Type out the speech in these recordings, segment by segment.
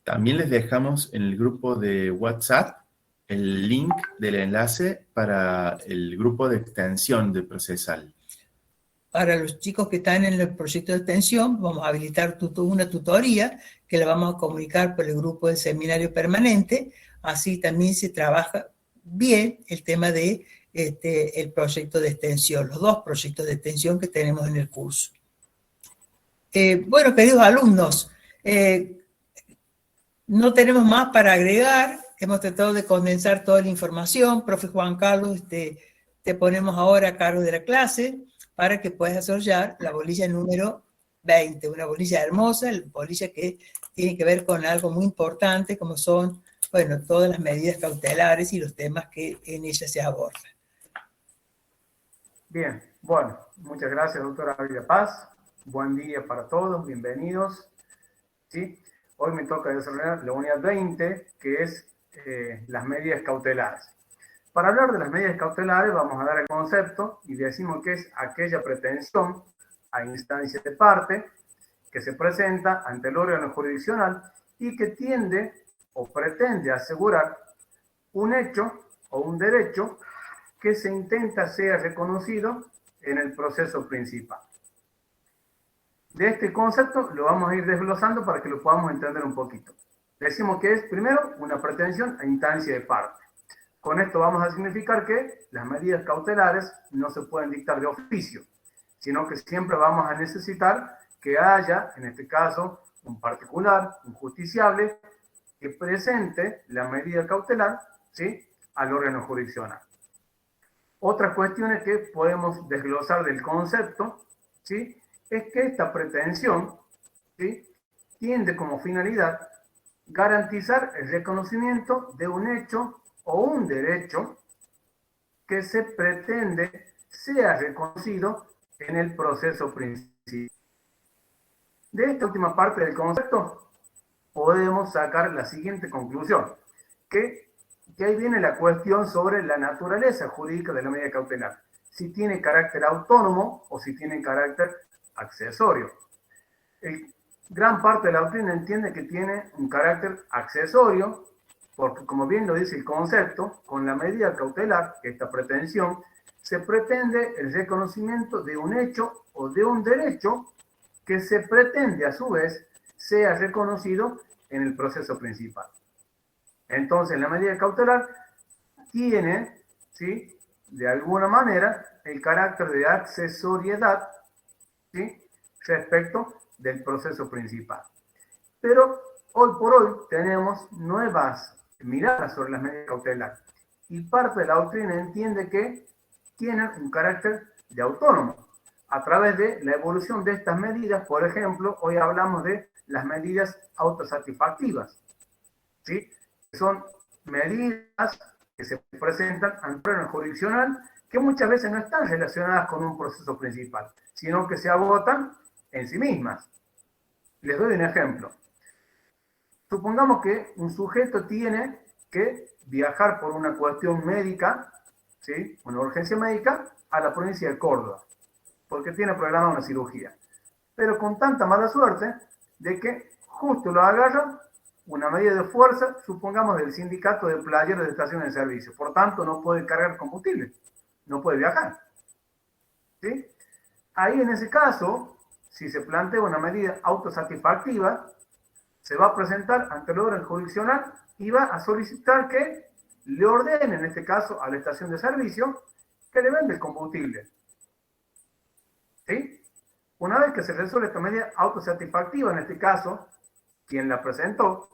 También les dejamos en el grupo de WhatsApp el link del enlace para el grupo de extensión de Procesal. Para los chicos que están en el proyecto de extensión, vamos a habilitar una tutoría que la vamos a comunicar por el grupo del seminario permanente. Así también se trabaja bien el tema de el proyecto de extensión, los dos proyectos de extensión que tenemos en el curso. Bueno, queridos alumnos, no tenemos más para agregar. Hemos tratado de condensar toda la información. Profe Juan Carlos, te ponemos ahora a cargo de la clase para que puedas desarrollar la bolilla número 20, una bolilla hermosa, la bolilla que tiene que ver con algo muy importante, como son, bueno, todas las medidas cautelares y los temas que en ella se abordan. Bien, bueno, muchas gracias, doctora Ávila Paz. Buen día para todos, bienvenidos. ¿Sí? Hoy me toca desarrollar la unidad 20, que es las medidas cautelares. Para hablar de las medidas cautelares vamos a dar el concepto y decimos que es aquella pretensión a instancia de parte que se presenta ante el órgano jurisdiccional y que tiende o pretende asegurar un hecho o un derecho que se intenta sea reconocido en el proceso principal. De este concepto lo vamos a ir desglosando para que lo podamos entender un poquito. Decimos que es, primero, una pretensión a instancia de parte. Con esto vamos a significar que las medidas cautelares no se pueden dictar de oficio, sino que siempre vamos a necesitar que haya, en este caso, un particular, un justiciable, que presente la medida cautelar, ¿sí?, al órgano jurisdiccional. Otras cuestiones que podemos desglosar del concepto, ¿sí?, es que esta pretensión, ¿sí?, tiende como finalidad garantizar el reconocimiento de un hecho o un derecho que se pretende sea reconocido en el proceso principal. De esta última parte del concepto podemos sacar la siguiente conclusión, que ahí viene la cuestión sobre la naturaleza jurídica de la medida cautelar, si tiene carácter autónomo o si tiene carácter accesorio. Gran parte de la doctrina entiende que tiene un carácter accesorio, porque como bien lo dice el concepto, con la medida cautelar, esta pretensión, se pretende el reconocimiento de un hecho o de un derecho que se pretende a su vez sea reconocido en el proceso principal. Entonces, la medida cautelar tiene, ¿sí?, de alguna manera el carácter de accesoriedad, ¿sí?, respecto del proceso principal. Pero hoy por hoy tenemos nuevas miradas sobre las medidas cautelares y parte de la doctrina entiende que tienen un carácter de autónomo. A través de la evolución de estas medidas, por ejemplo, hoy hablamos de las medidas autosatisfactivas, ¿sí?, son medidas que se presentan ante el órgano jurisdiccional que muchas veces no están relacionadas con un proceso principal, sino que se agotan en sí mismas. Les doy un ejemplo. Supongamos que un sujeto tiene que viajar por una cuestión médica, ¿sí?, una urgencia médica, a la provincia de Córdoba, porque tiene programada una cirugía. Pero con tanta mala suerte de que justo lo agarra una medida de fuerza, supongamos del sindicato de playeros de estaciones de servicio. Por tanto, no puede cargar combustible, no puede viajar. ¿Sí? Ahí, en ese caso, si se plantea una medida autosatisfactiva, se va a presentar ante el órgano jurisdiccional y va a solicitar que le ordene, en este caso, a la estación de servicio, que le venda el combustible. ¿Sí? Una vez que se resuelve esta medida autosatisfactiva, en este caso, quien la presentó,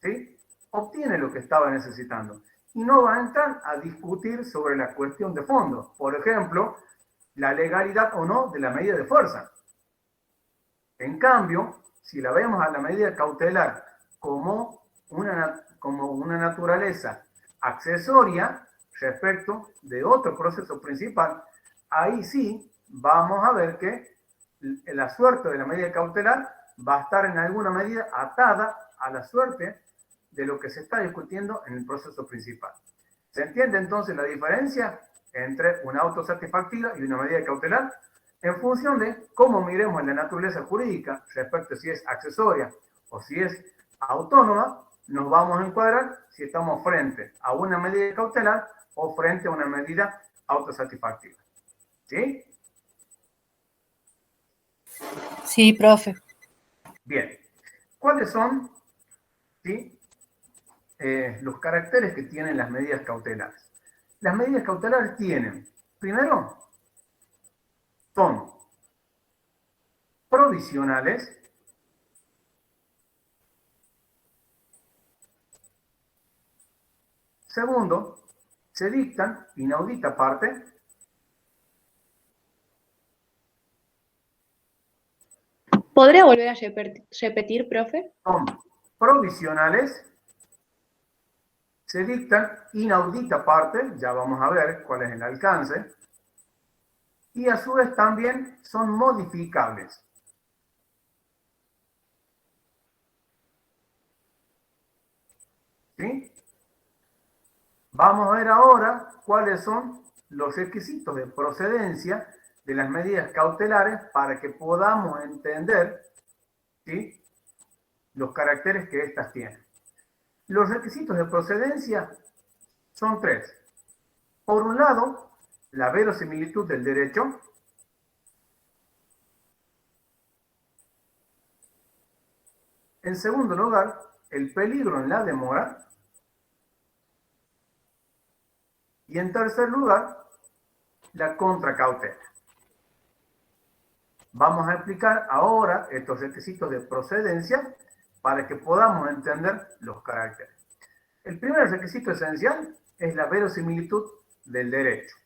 ¿sí?, obtiene lo que estaba necesitando. Y no va a entrar a discutir sobre la cuestión de fondo. Por ejemplo, la legalidad o no de la medida de fuerza. En cambio, si la vemos a la medida cautelar como una naturaleza accesoria respecto de otro proceso principal, ahí sí vamos a ver que la suerte de la medida cautelar va a estar en alguna medida atada a la suerte de lo que se está discutiendo en el proceso principal. ¿Se entiende entonces la diferencia entre una autosatisfactiva y una medida cautelar? En función de cómo miremos la naturaleza jurídica respecto a si es accesoria o si es autónoma, nos vamos a encuadrar si estamos frente a una medida cautelar o frente a una medida autosatisfactiva. ¿Sí? Sí, profe. Bien. ¿Cuáles son, ¿sí?, los caracteres que tienen las medidas cautelares? Las medidas cautelares tienen, primero, son provisionales. Segundo, se dictan inaudita parte. ¿Podría volver a repetir, profe? Son provisionales. Se dictan inaudita parte, ya vamos a ver cuál es el alcance. Y a su vez también son modificables. ¿Sí? Vamos a ver ahora cuáles son los requisitos de procedencia de las medidas cautelares para que podamos entender, ¿sí?, los caracteres que éstas tienen. Los requisitos de procedencia son tres. Por un lado, la verosimilitud del derecho. En segundo lugar, el peligro en la demora. Y en tercer lugar, la contracautela. Vamos a explicar ahora estos requisitos de procedencia para que podamos entender los caracteres. El primer requisito esencial es la verosimilitud del derecho.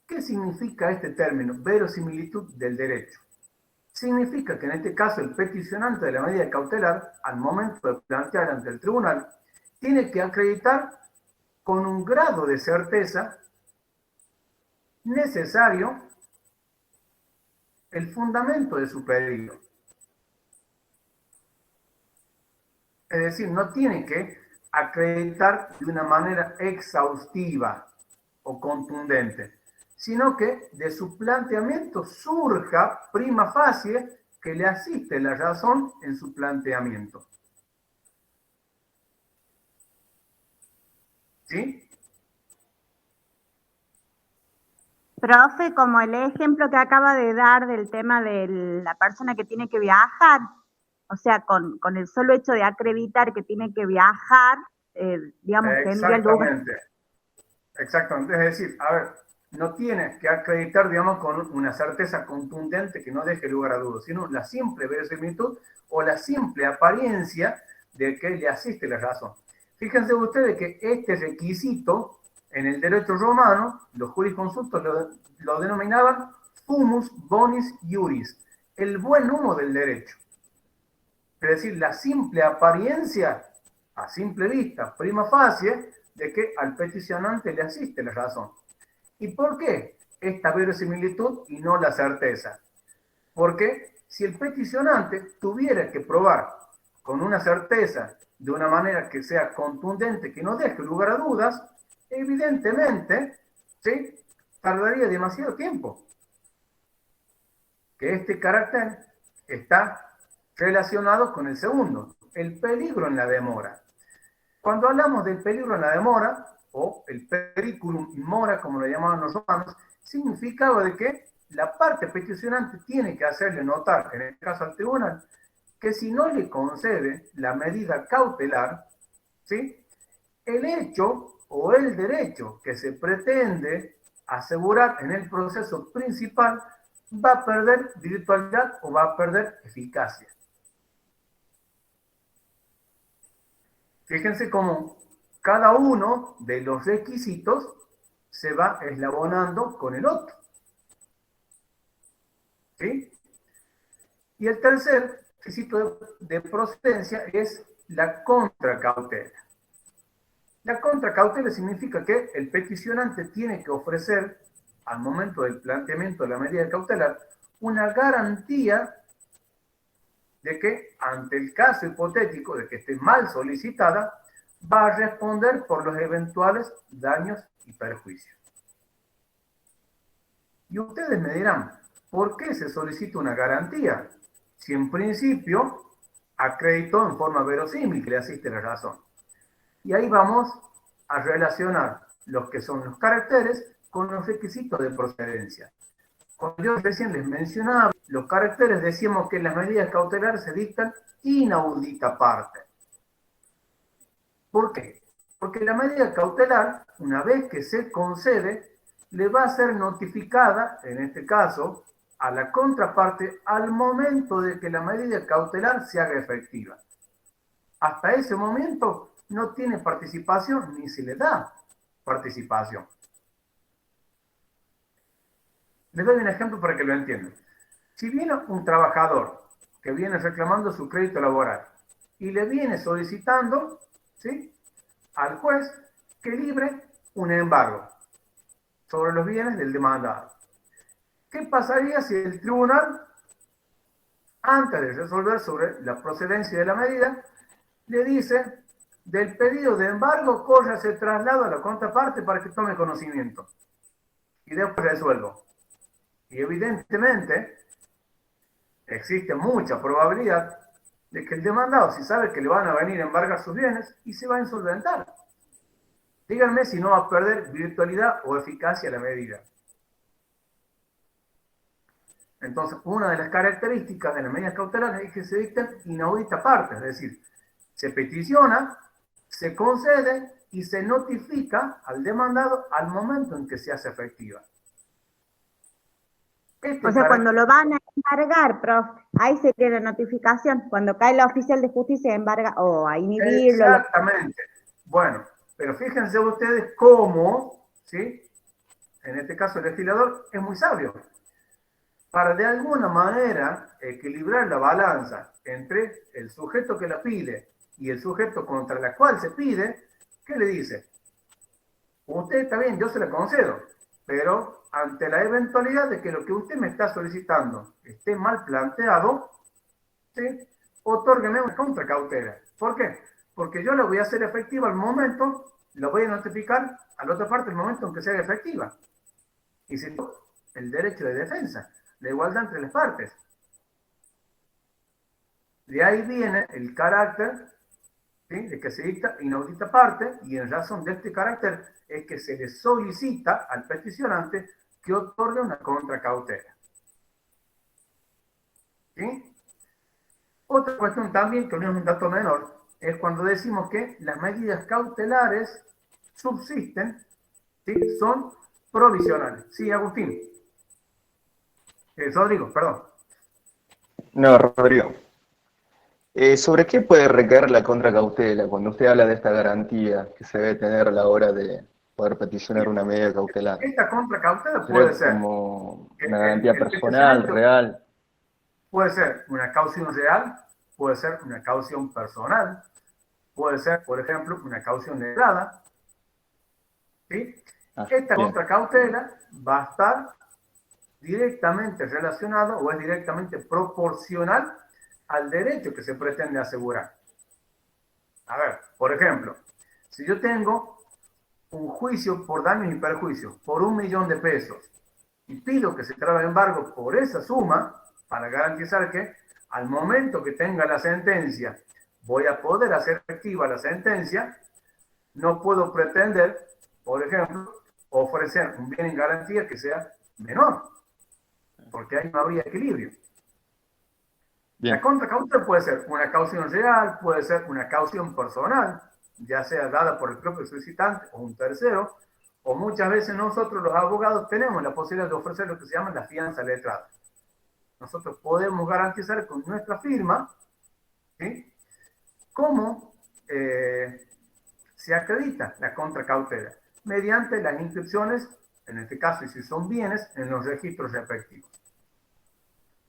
¿Qué significa este término, verosimilitud del derecho? Significa que en este caso el peticionante de la medida cautelar, al momento de plantear ante el tribunal, tiene que acreditar con un grado de certeza necesario el fundamento de su pedido. Es decir, no tiene que acreditar de una manera exhaustiva o contundente, sino que de su planteamiento surja prima facie que le asiste la razón en su planteamiento. ¿Sí? Profe, como el ejemplo que acaba de dar del tema de la persona que tiene que viajar, o sea, con el solo hecho de acreditar que tiene que viajar, digamos, tendría lugar. Exactamente. Es decir, a ver, no tienes que acreditar, digamos, con una certeza contundente que no deje lugar a dudas, sino la simple verosimilitud o la simple apariencia de que le asiste la razón. Fíjense ustedes que este requisito en el derecho romano, los jurisconsultos lo denominaban fumus bonis iuris, el buen humo del derecho. Es decir, la simple apariencia, a simple vista, prima facie, de que al peticionante le asiste la razón. ¿Y por qué esta verosimilitud y no la certeza? Porque si el peticionante tuviera que probar con una certeza, de una manera que sea contundente, que no deje lugar a dudas, evidentemente, ¿sí?, tardaría demasiado tiempo. Que este carácter está relacionado con el segundo, el peligro en la demora. Cuando hablamos del peligro en la demora, o el periculum in mora, como lo llamaban los romanos, significaba de que la parte peticionante tiene que hacerle notar, en este caso al tribunal, que si no le concede la medida cautelar, ¿sí?, el hecho o el derecho que se pretende asegurar en el proceso principal va a perder virtualidad o va a perder eficacia. Fíjense cómo cada uno de los requisitos se va eslabonando con el otro. ¿Sí? Y el tercer requisito de procedencia es la contracautela. La contracautela significa que el peticionante tiene que ofrecer, al momento del planteamiento de la medida cautelar, una garantía de que, ante el caso hipotético de que esté mal solicitada, va a responder por los eventuales daños y perjuicios. Y ustedes me dirán, ¿por qué se solicita una garantía? Si en principio acreditó en forma verosímil que le asiste la razón. Y ahí vamos a relacionar los que son los caracteres con los requisitos de procedencia. Cuando yo recién les mencionaba, los caracteres decíamos que las medidas cautelares se dictan inaudita parte. ¿Por qué? Porque la medida cautelar, una vez que se concede, le va a ser notificada, en este caso, a la contraparte al momento de que la medida cautelar se haga efectiva. Hasta ese momento no tiene participación ni se le da participación. Les doy un ejemplo para que lo entiendan. Si viene un trabajador que viene reclamando su crédito laboral y le viene solicitando, ¿sí?, al juez que libre un embargo sobre los bienes del demandado. ¿Qué pasaría si el tribunal, antes de resolver sobre la procedencia de la medida, le dice: del pedido de embargo corre ese traslado a la contraparte para que tome conocimiento y después resuelvo? Y evidentemente existe mucha probabilidad de que el demandado, si sabe que le van a venir a embargar sus bienes, y se va a insolventar. Díganme si no va a perder virtualidad o eficacia la medida. Entonces, una de las características de las medidas cautelares es que se dictan inaudita parte, es decir, se peticiona, se concede y se notifica al demandado al momento en que se hace efectiva. O sea, cuando lo van a embargar, prof, ahí sería la notificación. Cuando cae la oficial de justicia embarga o a inhibirlo. Exactamente. Bueno, pero fíjense ustedes cómo, ¿sí?, en este caso el legislador es muy sabio. Para de alguna manera equilibrar la balanza entre el sujeto que la pide y el sujeto contra el cual se pide, ¿qué le dice? Usted está bien, yo se la concedo, pero ante la eventualidad de que lo que usted me está solicitando esté mal planteado, ¿sí?, otórgueme una contracautela. ¿Por qué? Porque yo la voy a hacer efectiva al momento, la voy a notificar a la otra parte al momento en que sea efectiva. Y si no, el derecho de defensa, la igualdad entre las partes. De ahí viene el carácter, ¿sí?, de que se dicta inaudita parte, y en razón de este carácter es que se le solicita al peticionante que otorgue una contracautela. ¿Sí? Otra cuestión también, que no es un dato menor, es cuando decimos que las medidas cautelares subsisten, ¿sí?, son provisionales. Sí, Agustín. Rodrigo, perdón. No, Rodrigo. ¿Sobre qué puede recaer la contracautela cuando usted habla de esta garantía que se debe tener a la hora de poder peticionar una medida cautelar? Esta contracautela puede ser como una garantía personal, real. Puede ser una caución real, puede ser una caución personal, puede ser, por ejemplo, una caución letrada. ¿Sí? Esta bien. contracautela va a estar directamente relacionado o es directamente proporcional al derecho que se pretende asegurar. A ver, por ejemplo, si yo tengo un juicio por daños y perjuicios por 1 millón de pesos y pido que se trabe embargo por esa suma para garantizar que al momento que tenga la sentencia voy a poder hacer efectiva la sentencia, no puedo pretender, por ejemplo, ofrecer un bien en garantía que sea menor, porque ahí no habría equilibrio. Bien. La contracautela puede ser una caución real, puede ser una caución personal, ya sea dada por el propio solicitante o un tercero, o muchas veces nosotros los abogados tenemos la posibilidad de ofrecer lo que se llama la fianza letrada. Nosotros podemos garantizar con nuestra firma, ¿sí?, cómo se acredita la contracautela mediante las inscripciones, en este caso, y si son bienes, en los registros respectivos.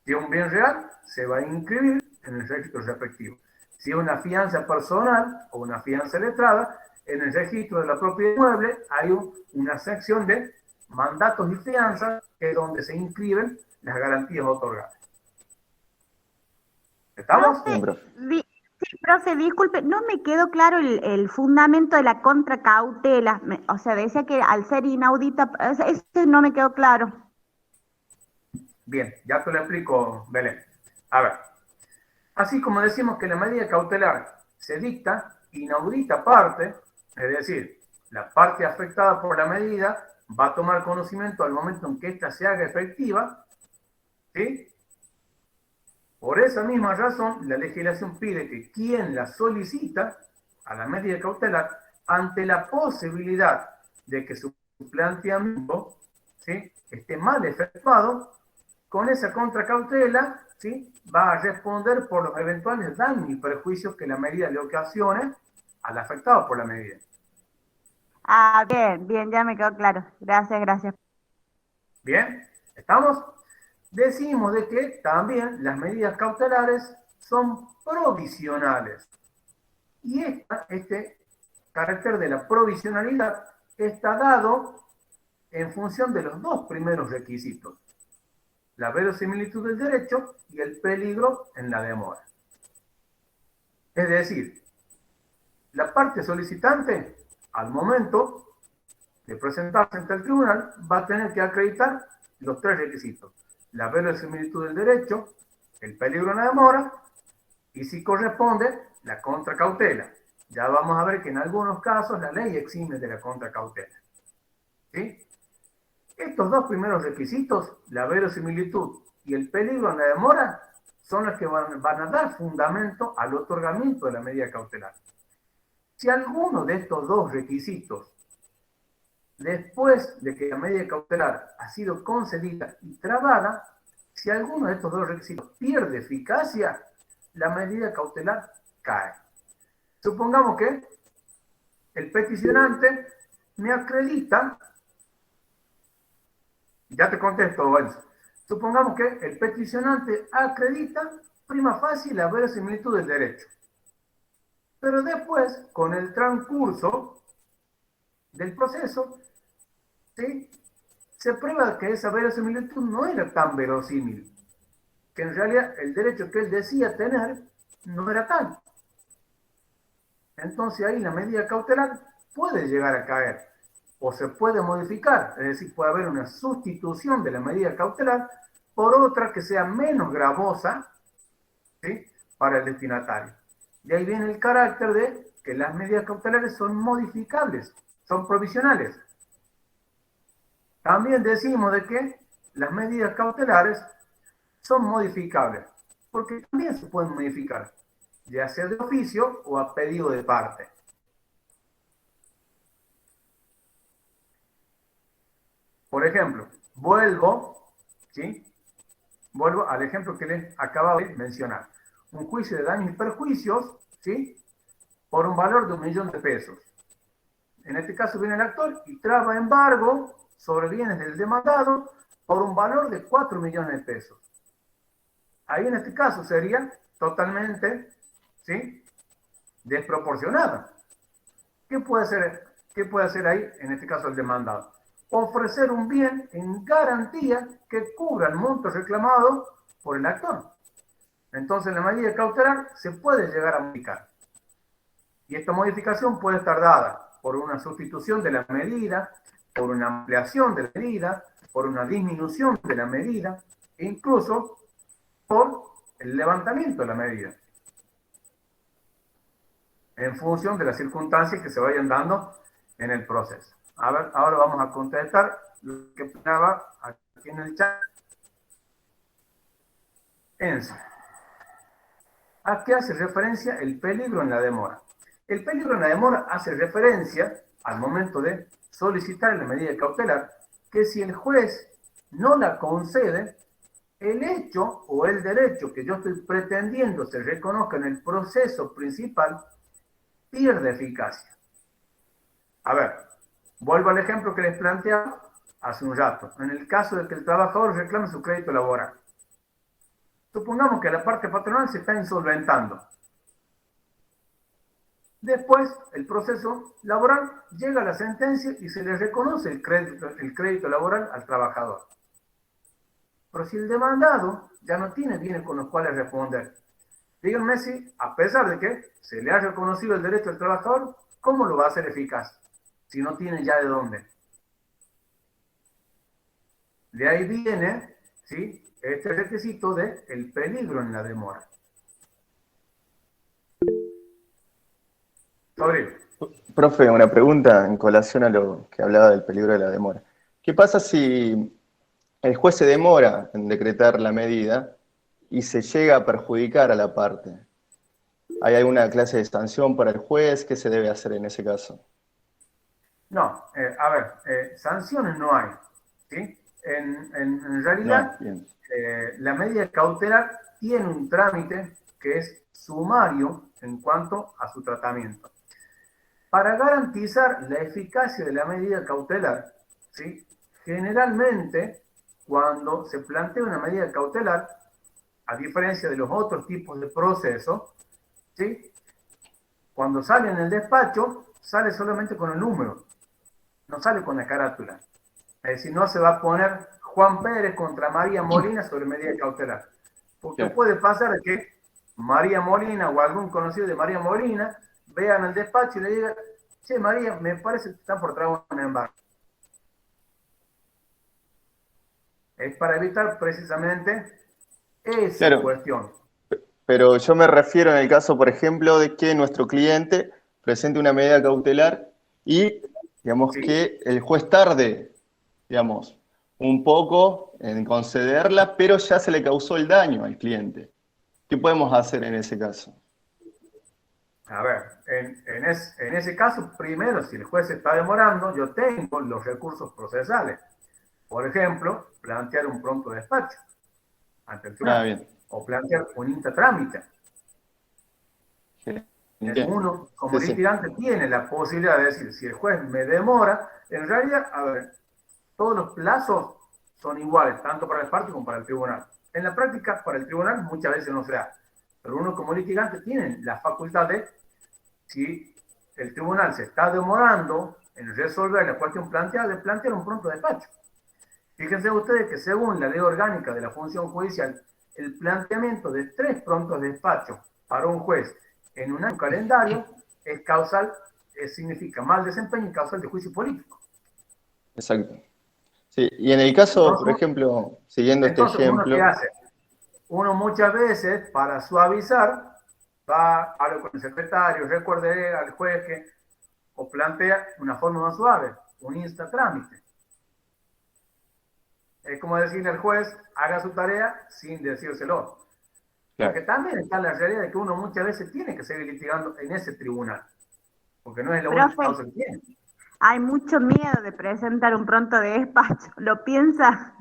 Si es un bien real, se va a inscribir en el registro respectivo. Si es una fianza personal o una fianza letrada, en el registro de la propiedad inmueble hay una sección de mandatos y fianzas, que es donde se inscriben las garantías otorgadas. ¿Estamos? Sí, profe, disculpe, no me quedó claro el fundamento de la contracautela. O sea, decía que al ser inaudita, ese no me quedó claro. Bien, ya te lo explico, Belén. A ver, Así como decimos que la medida cautelar se dicta inaudita parte, es decir, la parte afectada por la medida va a tomar conocimiento al momento en que ésta se haga efectiva, ¿sí? Por esa misma razón, la legislación pide que quien la solicita a la medida cautelar, ante la posibilidad de que su planteamiento, ¿sí?, esté mal efectuado, con esa contracautela, ¿sí?, va a responder por los eventuales daños y perjuicios que la medida le ocasione al afectado por la medida. Ah, bien, bien, ya me quedó claro. Gracias, gracias. Bien, ¿estamos? Decimos de que también las medidas cautelares son provisionales. Y este carácter de la provisionalidad está dado en función de los dos primeros requisitos: la verosimilitud del derecho y el peligro en la demora. Es decir, la parte solicitante, al momento de presentarse ante el tribunal, va a tener que acreditar los tres requisitos: la verosimilitud del derecho, el peligro en la demora y, si corresponde, la contracautela. Ya vamos a ver que en algunos casos la ley exime de la contracautela. ¿Sí? Estos dos primeros requisitos, la verosimilitud y el peligro en la demora, son los que van a dar fundamento al otorgamiento de la medida cautelar. Si alguno de estos dos requisitos, después de que la medida cautelar ha sido concedida y trabada, si alguno de estos dos requisitos pierde eficacia, la medida cautelar cae. Supongamos que el peticionante me acredita, ya te contesto, Enzo. Supongamos que el peticionante acredita prima facie la verosimilitud del derecho. Pero después, con el transcurso del proceso, ¿sí?, se prueba que esa verosimilitud no era tan verosímil, que en realidad el derecho que él decía tener no era tal. Entonces ahí la medida cautelar puede llegar a caer o se puede modificar, es decir, puede haber una sustitución de la medida cautelar por otra que sea menos gravosa, ¿sí?, para el destinatario. De ahí viene el carácter de que las medidas cautelares son modificables, son provisionales. También decimos de que las medidas cautelares son modificables, porque también se pueden modificar, ya sea de oficio o a pedido de parte. Por ejemplo, vuelvo al ejemplo que les acabo de mencionar. Un juicio de daños y perjuicios, ¿sí?, por un valor de 1 millón de pesos. En este caso viene el actor y traba embargo sobre bienes del demandado por un valor de 4 millones de pesos. Ahí en este caso sería totalmente, ¿sí?, desproporcionada. ¿Qué puede hacer ahí en este caso el demandado? Ofrecer un bien en garantía que cubra el monto reclamado por el actor. Entonces la medida cautelar se puede llegar a modificar. Y esta modificación puede estar dada por una sustitución de la medida, por una ampliación de la medida, por una disminución de la medida, e incluso por el levantamiento de la medida, en función de las circunstancias que se vayan dando en el proceso. A ver, ahora vamos a contestar lo que estaba aquí en el chat. Enzo, ¿a qué hace referencia el peligro en la demora? El peligro en la demora hace referencia al momento de solicitar la medida cautelar, que si el juez no la concede, el hecho o el derecho que yo estoy pretendiendo se reconozca en el proceso principal pierde eficacia. A ver, vuelvo al ejemplo que les planteaba hace un rato. En el caso de que el trabajador reclame su crédito laboral, supongamos que la parte patronal se está insolventando. Después, el proceso laboral llega a la sentencia y se le reconoce el crédito laboral al trabajador. Pero si el demandado ya no tiene bienes con los cuales responder, díganme si, a pesar de que se le ha reconocido el derecho al trabajador, ¿cómo lo va a hacer eficaz si no tiene ya de dónde? De ahí viene, ¿sí?, este requisito de el peligro en la demora. Profe, una pregunta en colación a lo que hablaba del peligro de la demora. ¿Qué pasa si el juez se demora en decretar la medida y se llega a perjudicar a la parte? ¿Hay alguna clase de sanción para el juez? ¿Qué se debe hacer en ese caso? No, a ver, sanciones no hay, ¿sí? En realidad, No, bien. la medida cautelar tiene un trámite que es sumario en cuanto a su tratamiento. Para garantizar la eficacia de la medida cautelar, ¿sí? Generalmente, cuando se plantea una medida cautelar, a diferencia de los otros tipos de procesos, ¿sí? Cuando sale en el despacho, sale solamente con el número, no sale con la carátula. Es decir, no se va a poner Juan Pérez contra María Molina sobre medida cautelar. Porque Bien. puede pasar que María Molina o algún conocido de María Molina vean el despacho y le digan, che, María, me parece que están por trabajo en embargo. Es para evitar precisamente esa Claro. cuestión. Pero yo me refiero en el caso, por ejemplo, de que nuestro cliente presente una medida cautelar y, digamos, Sí. que el juez tarde, digamos, un poco en concederla, pero ya se le causó el daño al cliente. ¿Qué podemos hacer en ese caso? A ver, en ese caso, primero, si el juez se está demorando, yo tengo los recursos procesales. Por ejemplo, plantear un pronto despacho ante el tribunal. Bien. O plantear un intratrámite. Bien. Uno, como Sí, sí. litigante, tiene la posibilidad de decir, si el juez me demora, en realidad, a ver, todos los plazos son iguales, tanto para el parte como para el tribunal. En la práctica, para el tribunal muchas veces no se da. Pero uno como litigante tiene la facultad de, si el tribunal se está demorando en resolver la cuestión planteada, de plantear un pronto despacho. Fíjense ustedes que según la ley orgánica de la función judicial, el planteamiento de 3 prontos despachos para un juez en un año calendario es causal, significa mal desempeño y causal de juicio político. Exacto. Sí, y en el caso, por ejemplo, siguiendo este Entonces, ¿uno qué ejemplo, hace? Uno muchas veces, para suavizar, va a hablar con el secretario, recuerde al juez que, o plantea una forma más suave, un instatrámite. Es como decirle al juez, haga su tarea sin decírselo. claro. Porque también está la realidad de que uno muchas veces tiene que seguir litigando en ese tribunal. Porque no es la única causa que tiene. Hay mucho miedo de presentar un pronto de despacho. Lo piensan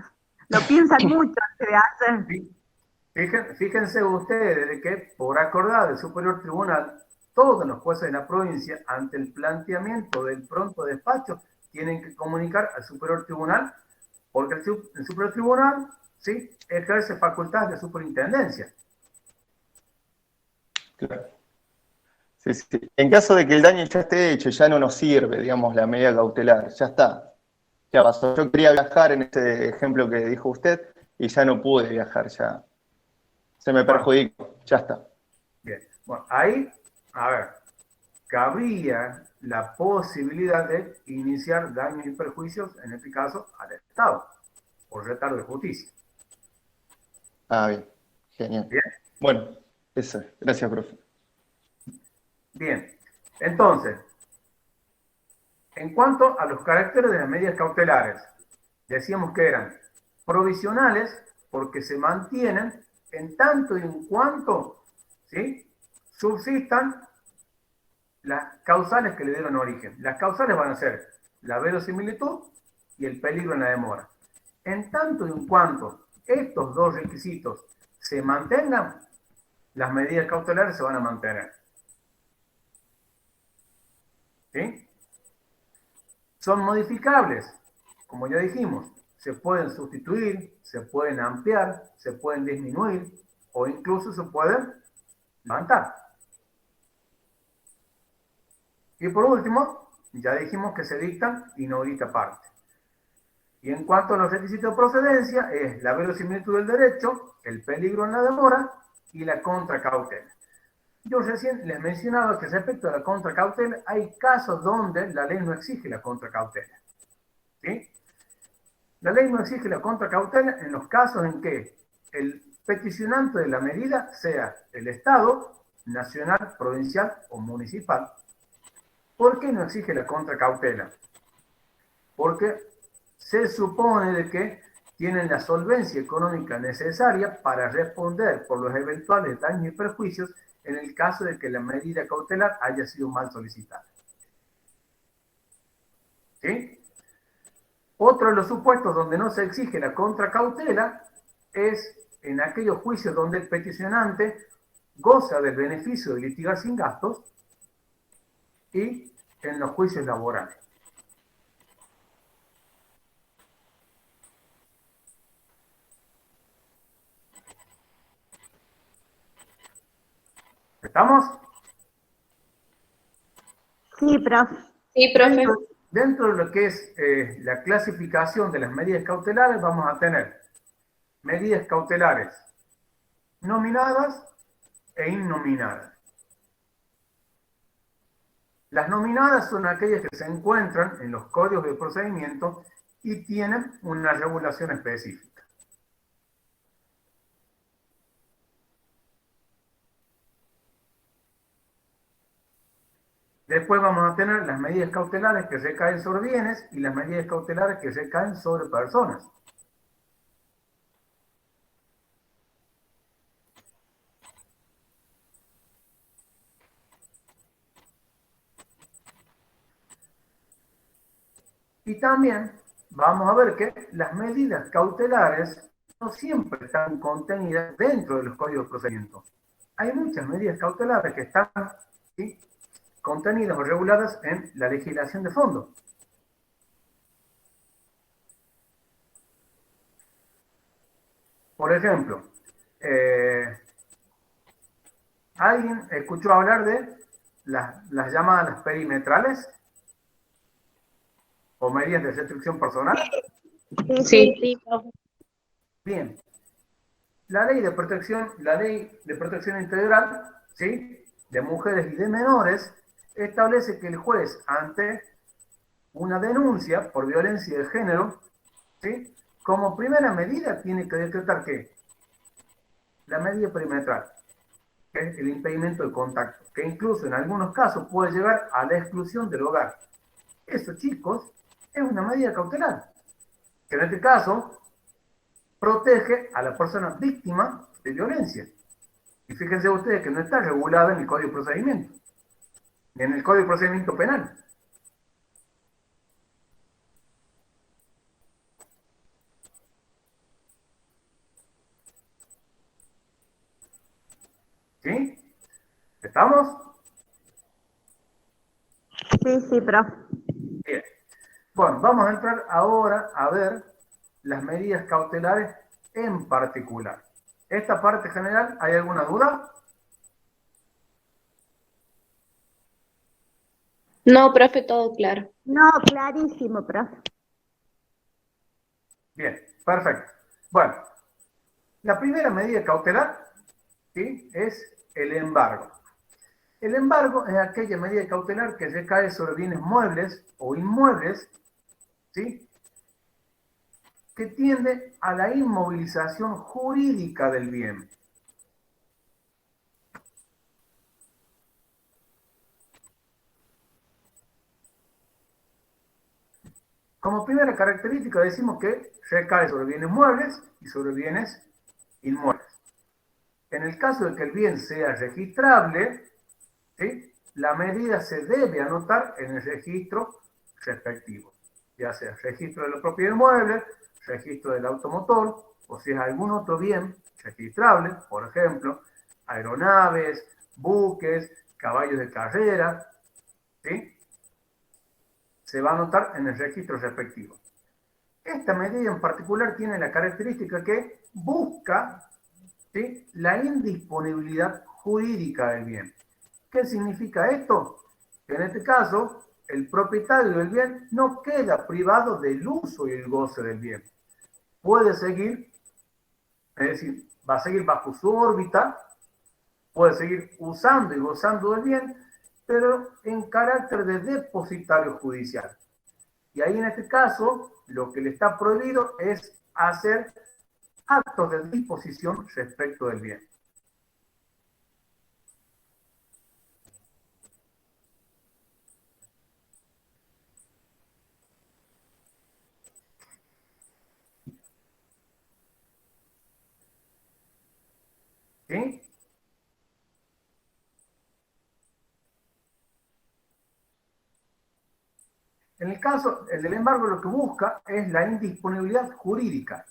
mucho antes de hacer. Fíjense ustedes de que por acordar del Superior Tribunal, todos los jueces de la provincia, ante el planteamiento del pronto despacho, tienen que comunicar al Superior Tribunal, porque el Superior Tribunal, ¿sí?, ejerce facultades de superintendencia. Claro. Sí, sí. En caso de que el daño ya esté hecho, ya no nos sirve, digamos, la medida cautelar, ya está. Ya pasó. Yo quería viajar en este ejemplo que dijo usted y ya no pude viajar, ya se me perjudicó, ya está. Bien, bueno, ahí, a ver, cabría la posibilidad de iniciar daños y perjuicios, en este caso, al Estado, por retardo de justicia. Ah, bien, genial. Bien. Bueno, eso, gracias, profe. Bien, entonces, en cuanto a los caracteres de las medidas cautelares, decíamos que eran provisionales porque se mantienen en tanto y en cuanto, ¿sí?, subsistan las causales que le dieron origen. Las causales van a ser la verosimilitud y el peligro en la demora. En tanto y en cuanto estos dos requisitos se mantengan, las medidas cautelares se van a mantener. ¿Sí? Son modificables, como ya dijimos, se pueden sustituir, se pueden ampliar, se pueden disminuir o incluso se pueden levantar. Y por último, ya dijimos que se dictan inaudita parte. Y en cuanto a los requisitos de procedencia, es la verosimilitud del derecho, el peligro en la demora y la contracautela. Yo recién les mencionaba que respecto a la contracautela, hay casos donde la ley no exige la contracautela. ¿Sí? La ley no exige la contracautela en los casos en que el peticionante de la medida sea el Estado, nacional, provincial o municipal. ¿Por qué no exige la contracautela? Porque se supone de que tienen la solvencia económica necesaria para responder por los eventuales daños y perjuicios en el caso de que la medida cautelar haya sido mal solicitada. ¿Sí? Otro de los supuestos donde no se exige la contracautela es en aquellos juicios donde el peticionante goza del beneficio de litigar sin gastos y en los juicios laborales. ¿Estamos? Sí, profe. Sí, profe. Dentro de lo que es la clasificación de las medidas cautelares, vamos a tener medidas cautelares nominadas e innominadas. Las nominadas son aquellas que se encuentran en los códigos de procedimiento y tienen una regulación específica. Después vamos a tener las medidas cautelares que recaen sobre bienes y las medidas cautelares que recaen sobre personas. Y también vamos a ver que las medidas cautelares no siempre están contenidas dentro de los códigos de procedimiento. Hay muchas medidas cautelares que están, ¿sí?, contenidas o reguladas en la legislación de fondo. Por ejemplo, ¿alguien escuchó hablar de las llamadas perimetrales o medidas de restricción personal? Sí. profe. Bien. La ley de protección integral, ¿sí?, de mujeres y de menores establece que el juez, ante una denuncia por violencia de género, ¿sí?, como primera medida tiene que decretar ¿qué? La medida perimetral, que es el impedimento de contacto, que incluso en algunos casos puede llegar a la exclusión del hogar. Eso, chicos, es una medida cautelar, que en este caso protege a la persona víctima de violencia. Y fíjense ustedes que no está regulada en el Código de Procedimiento, ni en el Código de Procedimiento Penal. ¿Sí? ¿Estamos? Sí, profe. Bien. Bueno, vamos a entrar ahora a ver las medidas cautelares en particular. Esta parte general, ¿hay alguna duda? No, profe, todo claro. No, clarísimo, profe. Bien, perfecto. Bueno, la primera medida cautelar, ¿sí?, es el embargo. El embargo es aquella medida cautelar que recae sobre bienes muebles o inmuebles, ¿sí?, que tiende a la inmovilización jurídica del bien. Como primera característica decimos que recae sobre bienes muebles y sobre bienes inmuebles. En el caso de que el bien sea registrable, ¿sí?, la medida se debe anotar en el registro respectivo, ya sea registro de la propiedad inmueble, registro del automotor, o si es algún otro bien registrable, por ejemplo, aeronaves, buques, caballos de carrera, ¿sí?, se va a anotar en el registro respectivo. Esta medida en particular tiene la característica que busca, ¿sí?, la indisponibilidad jurídica del bien. ¿Qué significa esto? Que en este caso, el propietario del bien no queda privado del uso y el goce del bien. Puede seguir, es decir, va a seguir bajo su órbita, puede seguir usando y gozando del bien, pero en carácter de depositario judicial. Y ahí en este caso, lo que le está prohibido es hacer actos de disposición respecto del bien. ¿Sí? En el caso, el del embargo lo que busca es la indisponibilidad jurídica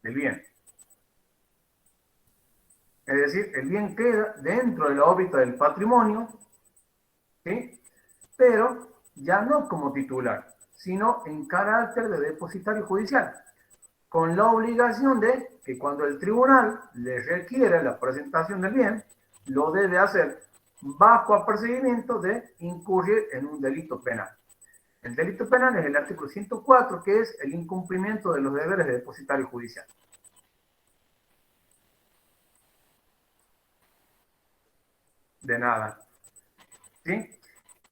del bien. Es decir, el bien queda dentro de la órbita del patrimonio, ¿sí? Pero ya no como titular, sino en carácter de depositario judicial, con la obligación de que cuando el tribunal le requiere la presentación del bien, lo debe hacer bajo apercibimiento de incurrir en un delito penal. El delito penal es el artículo 104, que es el incumplimiento de los deberes de depositario judicial. De nada. ¿Sí?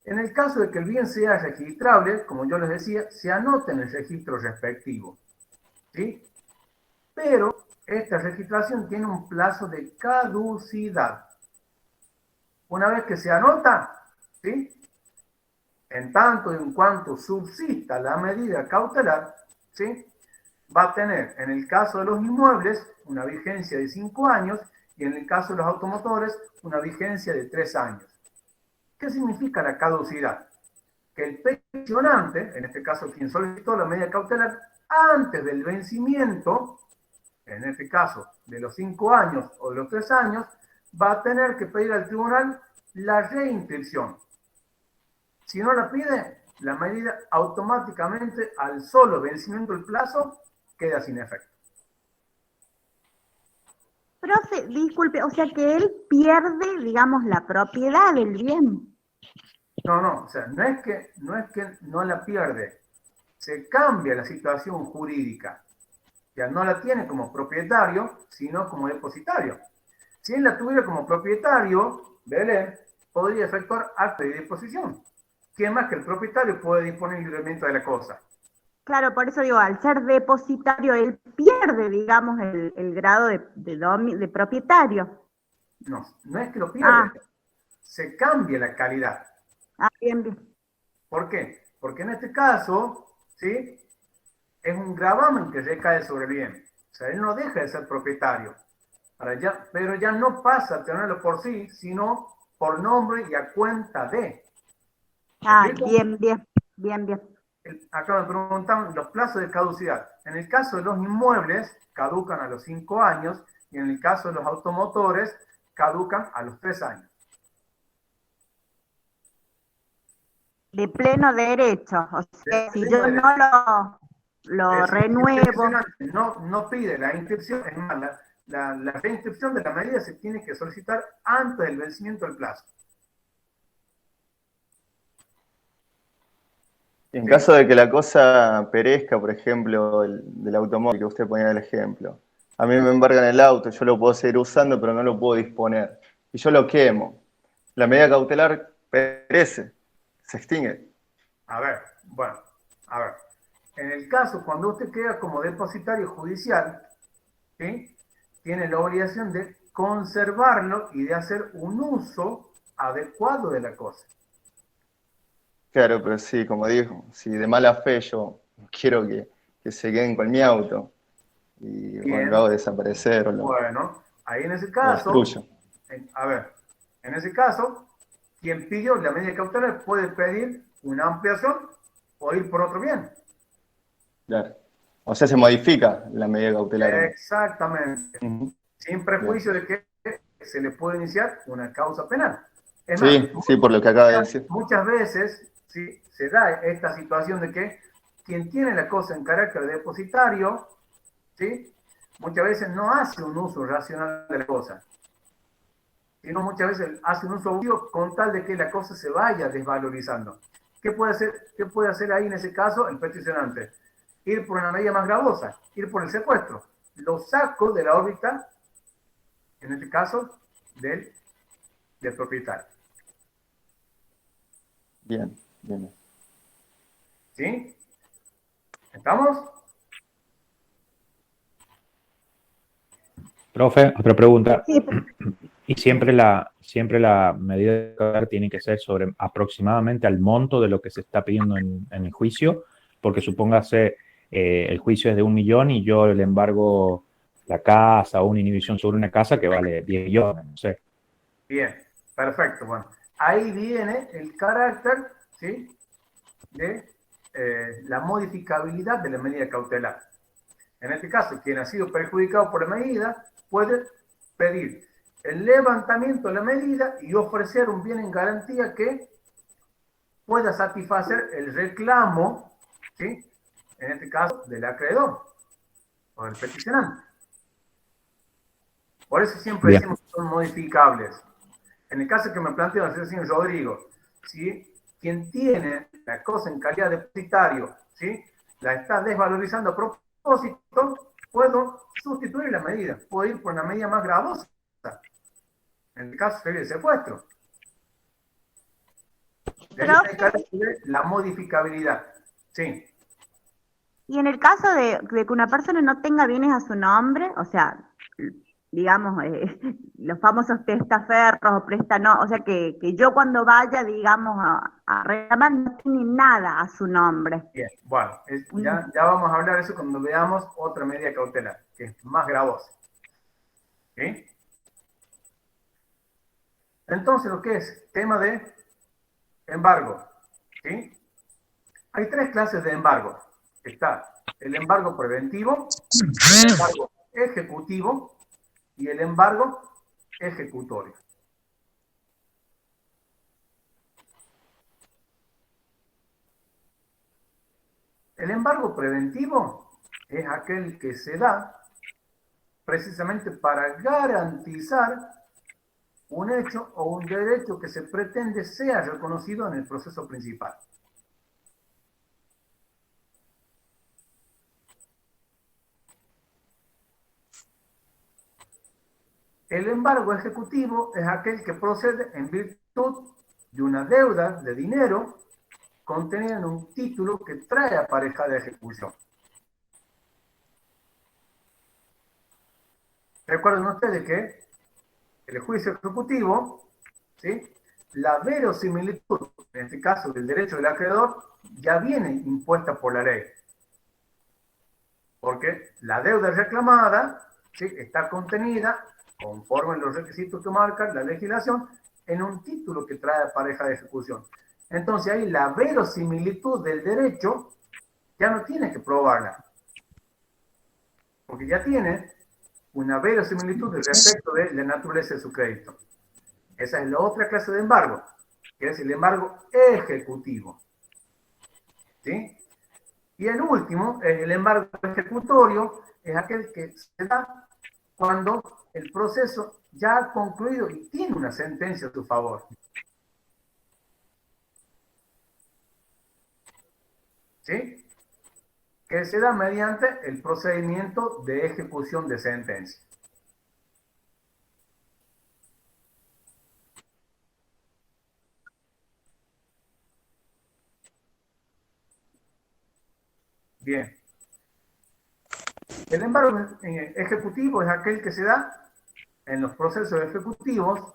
En el caso de que el bien sea registrable, como yo les decía, se anota en el registro respectivo. ¿Sí? Pero esta registración tiene un plazo de caducidad. Una vez que se anota, ¿sí? En tanto y en cuanto subsista la medida cautelar, ¿sí? Va a tener, en el caso de los inmuebles, una vigencia de 5 años y en el caso de los automotores, una vigencia de 3 años. ¿Qué significa la caducidad? Que el peticionante, en este caso quien solicitó la medida cautelar, antes del vencimiento, en este caso de los 5 años o de los 3 años, va a tener que pedir al tribunal la reinscripción. Si no la pide, la medida automáticamente, al solo vencimiento del plazo, queda sin efecto. Profe, disculpe, o sea que él pierde, digamos, la propiedad del bien. No, o sea, no es que no la pierde, se cambia la situación jurídica. Ya no la tiene como propietario, sino como depositario. Si él la tuviera como propietario, Belén podría efectuar acta de disposición. ¿Quién más que el propietario puede disponer libremente de la cosa? Claro, por eso digo, al ser depositario, él pierde, digamos, el grado de propietario. No es que lo pierde, se cambia la calidad. Bien, bien. ¿Por qué? Porque en este caso, ¿sí? Es un gravamen que recae sobre el bien. O sea, él no deja de ser propietario, pero ya no pasa a tenerlo por sí, sino por nombre y a cuenta de. Bien. Acá me preguntan los plazos de caducidad. En el caso de los inmuebles, caducan a los 5 años, y en el caso de los automotores, caducan a los 3 años. De pleno derecho. O sea, si yo no lo renuevo. No pide la inscripción, es más, la reinscripción de la medida se tiene que solicitar antes del vencimiento del plazo. En caso de que la cosa perezca, por ejemplo, del automóvil que usted ponía el ejemplo, a mí me embargan el auto, yo lo puedo seguir usando, pero no lo puedo disponer, y yo lo quemo. La medida cautelar perece, se extingue. A ver. En el caso, cuando usted queda como depositario judicial, ¿sí? Tiene la obligación de conservarlo y de hacer un uso adecuado de la cosa. Claro, pero sí, como dijo, si de mala fe yo quiero que se queden con mi auto y bueno, lo hago desaparecer o lo, bueno, ahí en ese lo caso, destruyo. En ese caso, quien pidió la medida cautelar puede pedir una ampliación o ir por otro bien. Claro. O sea, se modifica la medida cautelar. Exactamente. Sin prejuicio de que se le puede iniciar una causa penal. Es sí, más, sí, por lo que acaba de decir. Muchas veces sí, se da esta situación de que quien tiene la cosa en carácter depositario, ¿sí? Muchas veces no hace un uso racional de la cosa, sino muchas veces hace un uso abusivo con tal de que la cosa se vaya desvalorizando. ¿Qué puede hacer ahí en ese caso el peticionante? Ir por una medida más gravosa, ir por el secuestro. Lo saco de la órbita, en este caso, del propietario. Bien. ¿Sí? ¿Estamos? Profe, otra pregunta. Sí. Y siempre la medida cautelar tiene que ser sobre aproximadamente al monto de lo que se está pidiendo en el juicio, porque supóngase el juicio es de 1 millón y yo el embargo la casa o una inhibición sobre una casa que vale 10 millones, no sé. Bien, perfecto. Bueno, ahí viene el carácter, ¿sí?, de la modificabilidad de la medida cautelar. En este caso, quien ha sido perjudicado por la medida puede pedir el levantamiento de la medida y ofrecer un bien en garantía que pueda satisfacer el reclamo, ¿sí?, en este caso, del acreedor o del peticionante. Por eso siempre Bien. decimos que son modificables. En el caso que me planteó el señor Rodrigo, ¿sí?, quien tiene la cosa en calidad de depositario, ¿sí?, la está desvalorizando a propósito, puedo sustituir la medida, puedo ir por una medida más gravosa. En el caso sería el secuestro. De ahí está el carácter de la modificabilidad. Sí. Y en el caso de que una persona no tenga bienes a su nombre, o sea, digamos, los famosos testaferros o préstamos, o sea, que yo cuando vaya, digamos, a reclamar no tiene nada a su nombre. Bien, bueno, ya vamos a hablar de eso cuando veamos otra medida cautelar, que es más gravosa. ¿Sí? Entonces, lo que es tema de embargo, ¿sí? Hay tres clases de embargo. Está el embargo preventivo, el embargo ejecutivo y el embargo ejecutorio. El embargo preventivo es aquel que se da precisamente para garantizar un hecho o un derecho que se pretende sea reconocido en el proceso principal. El embargo ejecutivo es aquel que procede en virtud de una deuda de dinero contenida en un título que trae aparejada ejecución. Recuerden ustedes que el juicio ejecutivo, ¿sí?, la verosimilitud, en este caso del derecho del acreedor, ya viene impuesta por la ley. Porque la deuda reclamada, ¿sí?, está contenida, conforme a los requisitos que marca la legislación, en un título que trae apareja de ejecución. Entonces ahí la verosimilitud del derecho ya no tiene que probarla. Porque ya tiene una verosimilitud respecto de la naturaleza de su crédito. Esa es la otra clase de embargo, que es el embargo ejecutivo. ¿Sí? Y el último, el embargo ejecutorio, es aquel que se da cuando el proceso ya ha concluido y tiene una sentencia a su favor. ¿Sí? Que se da mediante el procedimiento de ejecución de sentencia. Bien. El embargo ejecutivo es aquel que se da en los procesos ejecutivos,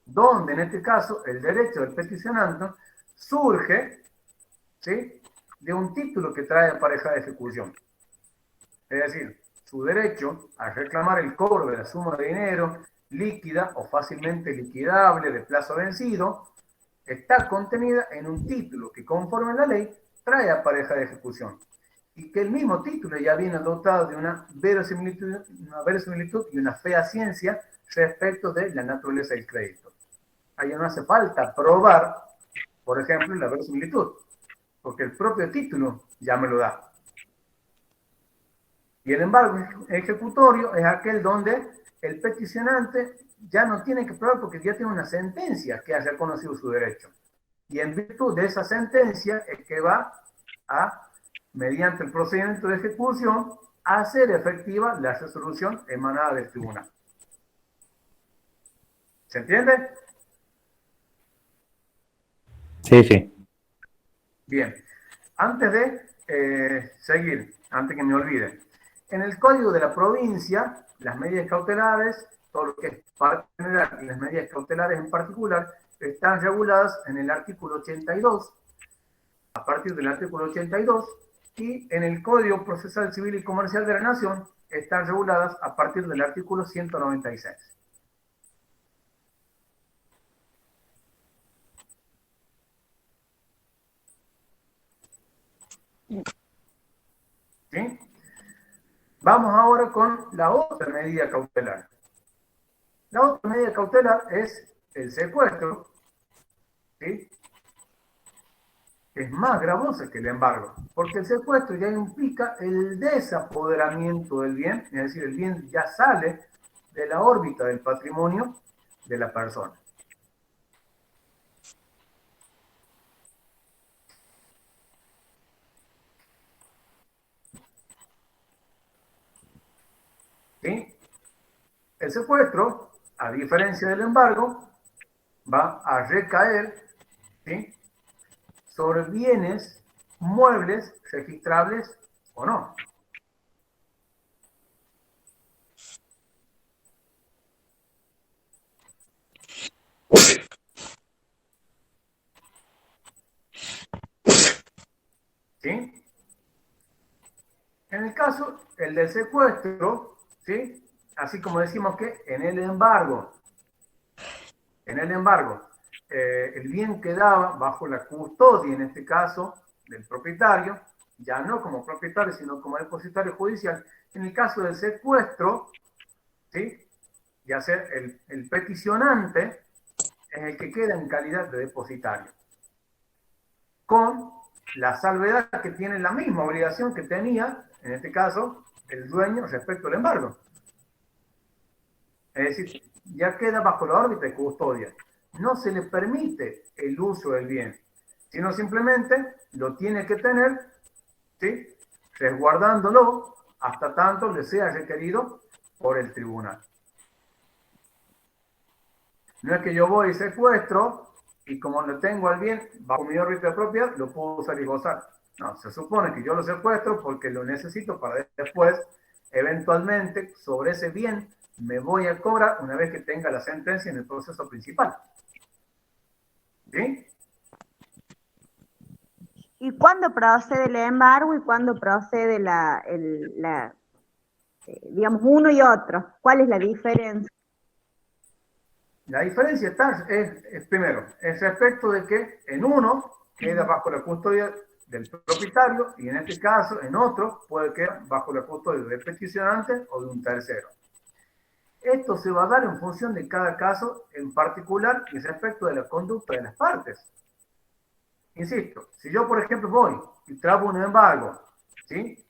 donde en este caso el derecho del peticionante surge, ¿sí?, de un título que trae aparejada de ejecución. Es decir, su derecho a reclamar el cobro de la suma de dinero líquida o fácilmente liquidable de plazo vencido está contenida en un título que, conforme a la ley, trae aparejada de ejecución. Y que el mismo título ya viene dotado de una verosimilitud y una fehaciencia respecto de la naturaleza del crédito. Ahí no hace falta probar, por ejemplo, la verosimilitud, porque el propio título ya me lo da. Y el embargo ejecutorio es aquel donde el peticionante ya no tiene que probar porque ya tiene una sentencia que ha reconocido su derecho. Y en virtud de esa sentencia es que va a, mediante el procedimiento de ejecución, hacer efectiva la resolución emanada del tribunal. ¿Se entiende? Sí, sí. Bien. Antes de seguir, antes que me olvide, en el Código de la Provincia, las medidas cautelares, todo lo que es parte general y las medidas cautelares en particular, están reguladas en el artículo 82, a partir del artículo 82, y en el Código Procesal Civil y Comercial de la Nación, están reguladas a partir del artículo 196. ¿Sí? Vamos ahora con la otra medida cautelar. La otra medida cautelar es el secuestro, ¿sí? Es más gravosa que el embargo, porque el secuestro ya implica el desapoderamiento del bien, es decir, el bien ya sale de la órbita del patrimonio de la persona. ¿Sí? El secuestro, a diferencia del embargo, va a recaer, ¿sí?, sobre bienes muebles registrables o no. ¿Sí? En el caso, el del secuestro, ¿sí?, así como decimos que en el embargo, el bien quedaba bajo la custodia, en este caso, del propietario, ya no como propietario, sino como depositario judicial. En el caso del secuestro, ¿sí?, ya sea el peticionante es el que queda en calidad de depositario, con la salvedad que tiene la misma obligación que tenía, en este caso, el dueño respecto al embargo. Es decir, ya queda bajo la órbita de custodia. No se le permite el uso del bien, sino simplemente lo tiene que tener, ¿sí?, resguardándolo hasta tanto le sea requerido por el tribunal. No es que yo voy y secuestro y como lo tengo al bien bajo mi órbita de propiedad, lo puedo usar y gozar. No, se supone que yo lo secuestro porque lo necesito para después, eventualmente, sobre ese bien me voy a cobrar una vez que tenga la sentencia en el proceso principal. ¿Sí? ¿Y cuándo procede el embargo y cuándo procede digamos, uno y otro? ¿Cuál es la diferencia? La diferencia está, primero, es respecto de que en uno queda bajo la custodia del propietario y en este caso, en otro, puede quedar bajo la custodia del peticionante o de un tercero. Esto se va a dar en función de cada caso en particular y respecto de la conducta de las partes. Insisto, si yo, por ejemplo, voy y trabo un embargo, ¿sí?,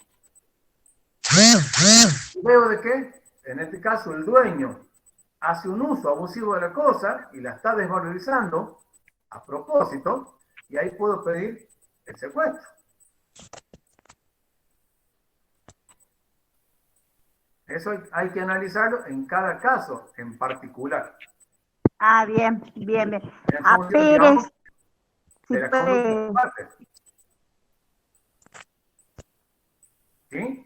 veo de que, en este caso, el dueño hace un uso abusivo de la cosa y la está desvalorizando a propósito, y ahí puedo pedir el secuestro. Eso hay que analizarlo en cada caso en particular. Ah, bien, bien, bien. En A función, Pérez, digamos, si de la conducta de puede, las partes. ¿Sí?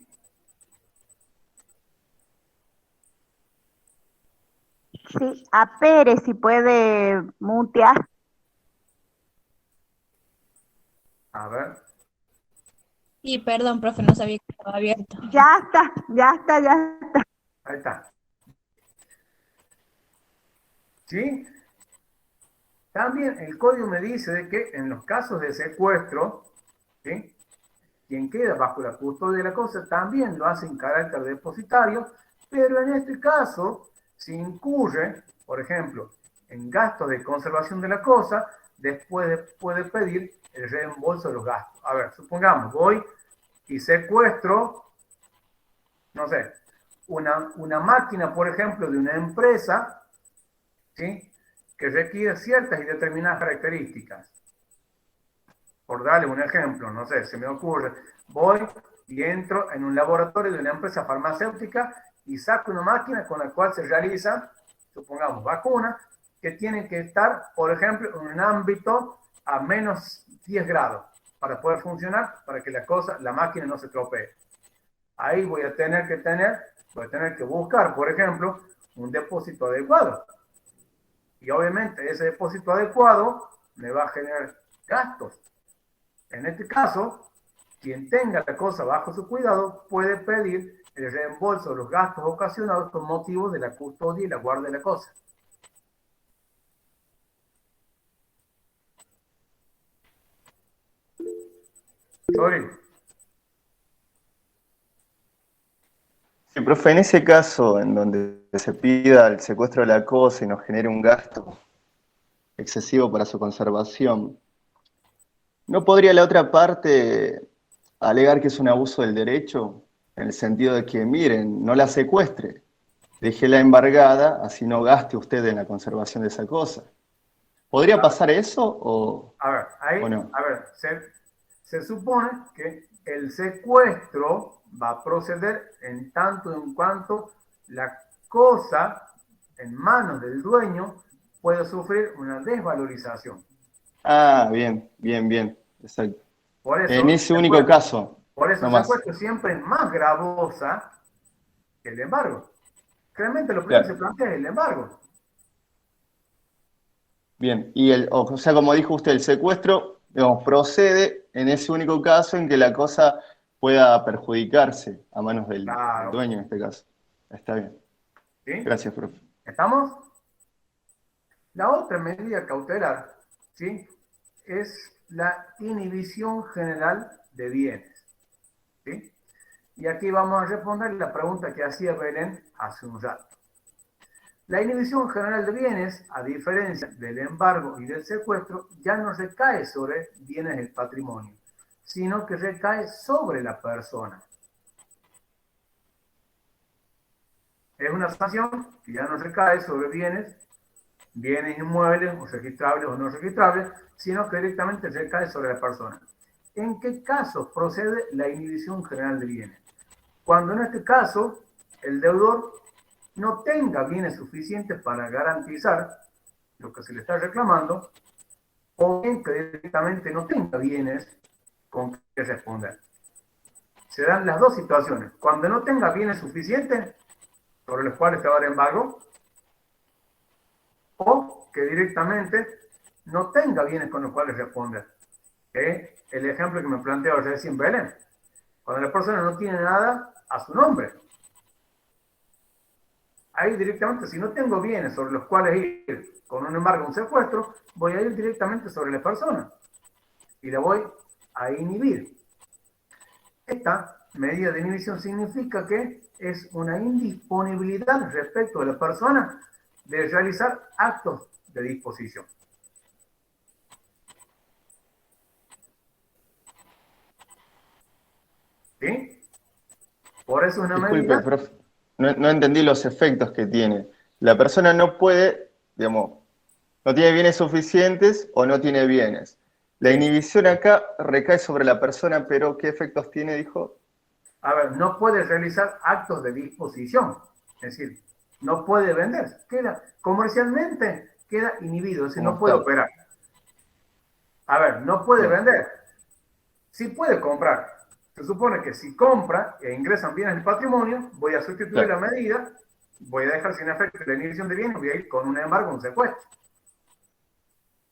sí, a Pérez, si puede mutear. A ver. Sí, perdón, profe, no sabía que estaba abierto. Ya está, ya está, ya está. Ahí está. ¿Sí? También el código me dice de que en los casos de secuestro, ¿sí?, quien queda bajo la custodia de la cosa también lo hace en carácter depositario, pero en este caso, si incurre, por ejemplo, en gastos de conservación de la cosa, después puede pedir el reembolso de los gastos. A ver, supongamos, voy y secuestro, no sé, una máquina, por ejemplo, de una empresa, ¿sí?, que requiere ciertas y determinadas características. Por darle un ejemplo, no sé, se me ocurre, voy y entro en un laboratorio de una empresa farmacéutica y saco una máquina con la cual se realizan, supongamos, vacunas, que tienen que estar, por ejemplo, en un ámbito a menos 10 grados para poder funcionar, para que la máquina no se estropee. Ahí voy a tener que buscar, por ejemplo, un depósito adecuado. Y obviamente ese depósito adecuado me va a generar gastos. En este caso, quien tenga la cosa bajo su cuidado puede pedir el reembolso de los gastos ocasionados con motivo de la custodia y la guardia de la cosa. Sorry. Sí, profe, en ese caso en donde se pida el secuestro de la cosa y nos genere un gasto excesivo para su conservación, ¿no podría la otra parte alegar que es un abuso del derecho? En el sentido de que, miren, no la secuestre, déjela embargada, así no gaste usted en la conservación de esa cosa. ¿Podría pasar eso o, A ver, ahí, o no? a ver, se supone que el secuestro va a proceder en tanto en cuanto la cosa en manos del dueño puede sufrir una desvalorización. Ah, bien, bien, bien, exacto. Por eso, En ese único caso, por eso no el más. secuestro siempre es más gravosa que el embargo. Realmente lo primero Claro. que se plantea es el embargo. Bien, y o sea, como dijo usted, el secuestro, digamos, procede en ese único caso en que la cosa pueda perjudicarse a manos del Claro. dueño en este caso. Está bien. ¿Sí? Gracias, profe. ¿Estamos? La otra medida cautelar, ¿sí?, es la inhibición general de bienes. ¿Sí? Y aquí vamos a responder la pregunta que hacía Belén hace un rato. La inhibición general de bienes, a diferencia del embargo y del secuestro, ya no recae sobre bienes del patrimonio, sino que recae sobre la persona. Es una sanción que ya no recae sobre bienes inmuebles o registrables o no registrables, sino que directamente recae sobre la persona. ¿En qué casos procede la inhibición general de bienes? Cuando en este caso el deudor no tenga bienes suficientes para garantizar lo que se le está reclamando, o bien que directamente no tenga bienes con que responder. Se dan las dos situaciones. Cuando no tenga bienes suficientes sobre los cuales te va a dar embargo, o que directamente no tenga bienes con los cuales responder. El ejemplo que me planteaba recién Belén. Cuando la persona no tiene nada a su nombre. Ahí directamente, si no tengo bienes sobre los cuales ir con un embargo, un secuestro, voy a ir directamente sobre la persona y la voy a inhibir. Esta medida de inhibición significa que es una indisponibilidad respecto de la persona de realizar actos de disposición. ¿Sí? Por eso es una Disculpe, medida... profe, no entendí los efectos que tiene. La persona no puede, digamos, no tiene bienes suficientes o no tiene bienes. La inhibición acá recae sobre la persona, pero ¿qué efectos tiene, dijo? A ver, no puede realizar actos de disposición. Es decir, no puede vender. Comercialmente queda inhibido, es decir, no puede operar. A ver, no puede vender. Sí puede comprar. Se supone que si compra e ingresan bienes del patrimonio, voy a sustituir la medida, voy a dejar sin efecto la inhibición de bienes, voy a ir con un embargo, un secuestro.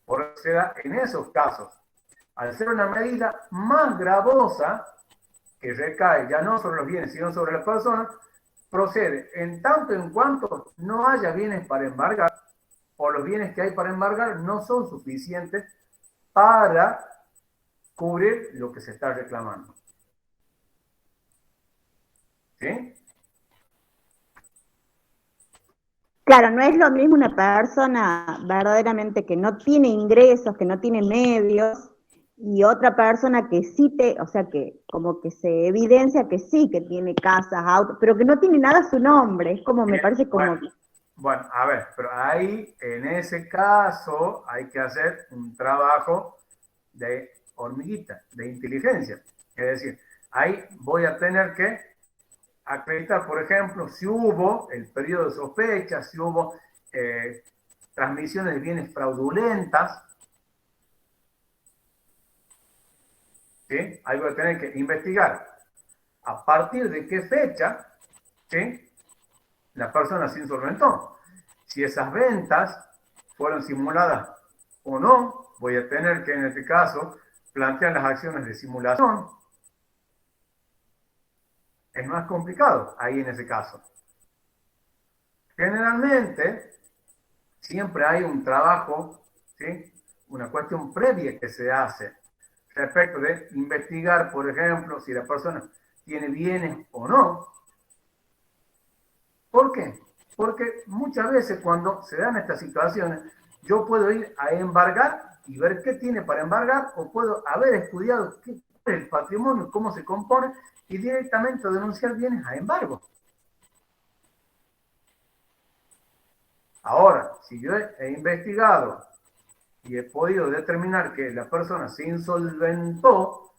Por eso se da en esos casos. Al ser una medida más gravosa, que recae ya no sobre los bienes, sino sobre las personas, procede en tanto en cuanto no haya bienes para embargar, o los bienes que hay para embargar no son suficientes para cubrir lo que se está reclamando. ¿Sí? Claro, no es lo mismo una persona verdaderamente que no tiene ingresos, que no tiene medios, y otra persona que sí o sea, que como que se evidencia que sí, que tiene casas, autos, pero que no tiene nada a su nombre. Es como, me parece como... Bueno, a ver, pero ahí, en ese caso, hay que hacer un trabajo de hormiguita, de inteligencia. Es decir, ahí voy a tener que acreditar, por ejemplo, si hubo el periodo de sospecha, si hubo transmisiones de bienes fraudulentas. ¿Sí? Ahí voy a tener que investigar a partir de qué fecha, ¿sí?, la persona se insolventó. Si esas ventas fueron simuladas o no, voy a tener que, en este caso, plantear las acciones de simulación. es más complicado ahí en ese caso. Generalmente, siempre hay un trabajo, ¿sí? Una cuestión previa que se hace respecto de investigar, por ejemplo, si la persona tiene bienes o no. ¿Por qué? Porque muchas veces cuando se dan estas situaciones, yo puedo ir a embargar y ver qué tiene para embargar, o puedo haber estudiado qué es el patrimonio, cómo se compone, y directamente denunciar bienes a embargo. Ahora, si yo he investigado y he podido determinar que la persona se insolventó,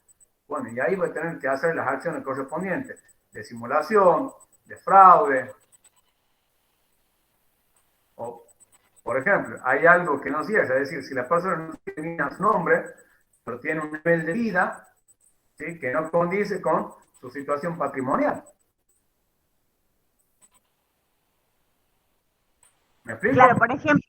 bueno, y ahí voy a tener que hacer las acciones correspondientes de simulación, de fraude. O, por ejemplo, hay algo que no cierra, es decir, si la persona no tiene su nombre, pero tiene un nivel de vida, ¿sí?, que no condice con su situación patrimonial. ¿Me explico? Claro, por ejemplo,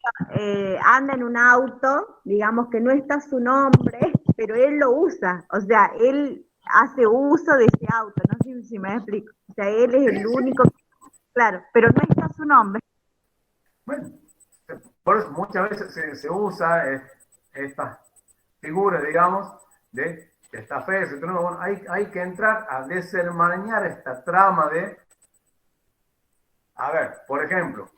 anda en un auto, digamos que no está su nombre, pero él lo usa, o sea, él hace uso de ese auto, no sé si me explico. O sea, él es el único, claro, pero no está su nombre. Bueno, por eso muchas veces se usa esta figura, digamos, de esta fe. Bueno, hay que entrar a desenmarañar esta trama de, a ver, por ejemplo,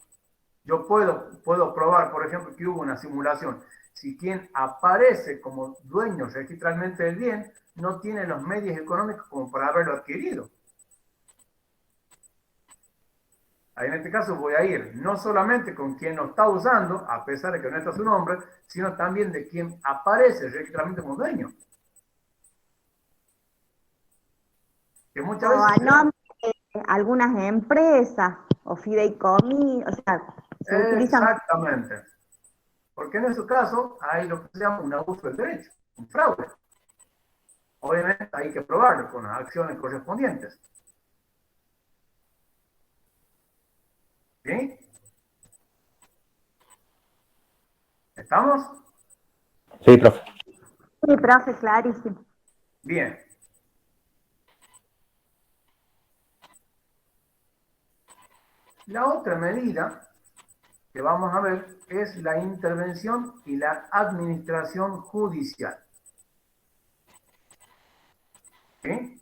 yo puedo probar, por ejemplo, que hubo una simulación. Si quien aparece como dueño registralmente del bien no tiene los medios económicos como para haberlo adquirido. Ahí en este caso voy a ir no solamente con quien lo está usando, a pesar de que no está su nombre, sino también de quien aparece registralmente como dueño. Que muchas veces... O a nombre de algunas empresas, o fideicomisos, o sea, se utilizan... Exactamente. Porque en ese caso hay lo que se llama un abuso del derecho, un fraude. Obviamente hay que probarlo con las acciones correspondientes. ¿Sí? ¿Estamos? Sí, profe. Sí, profe, clarísimo. Bien. La otra medida que vamos a ver es la intervención y la administración judicial. ¿Sí?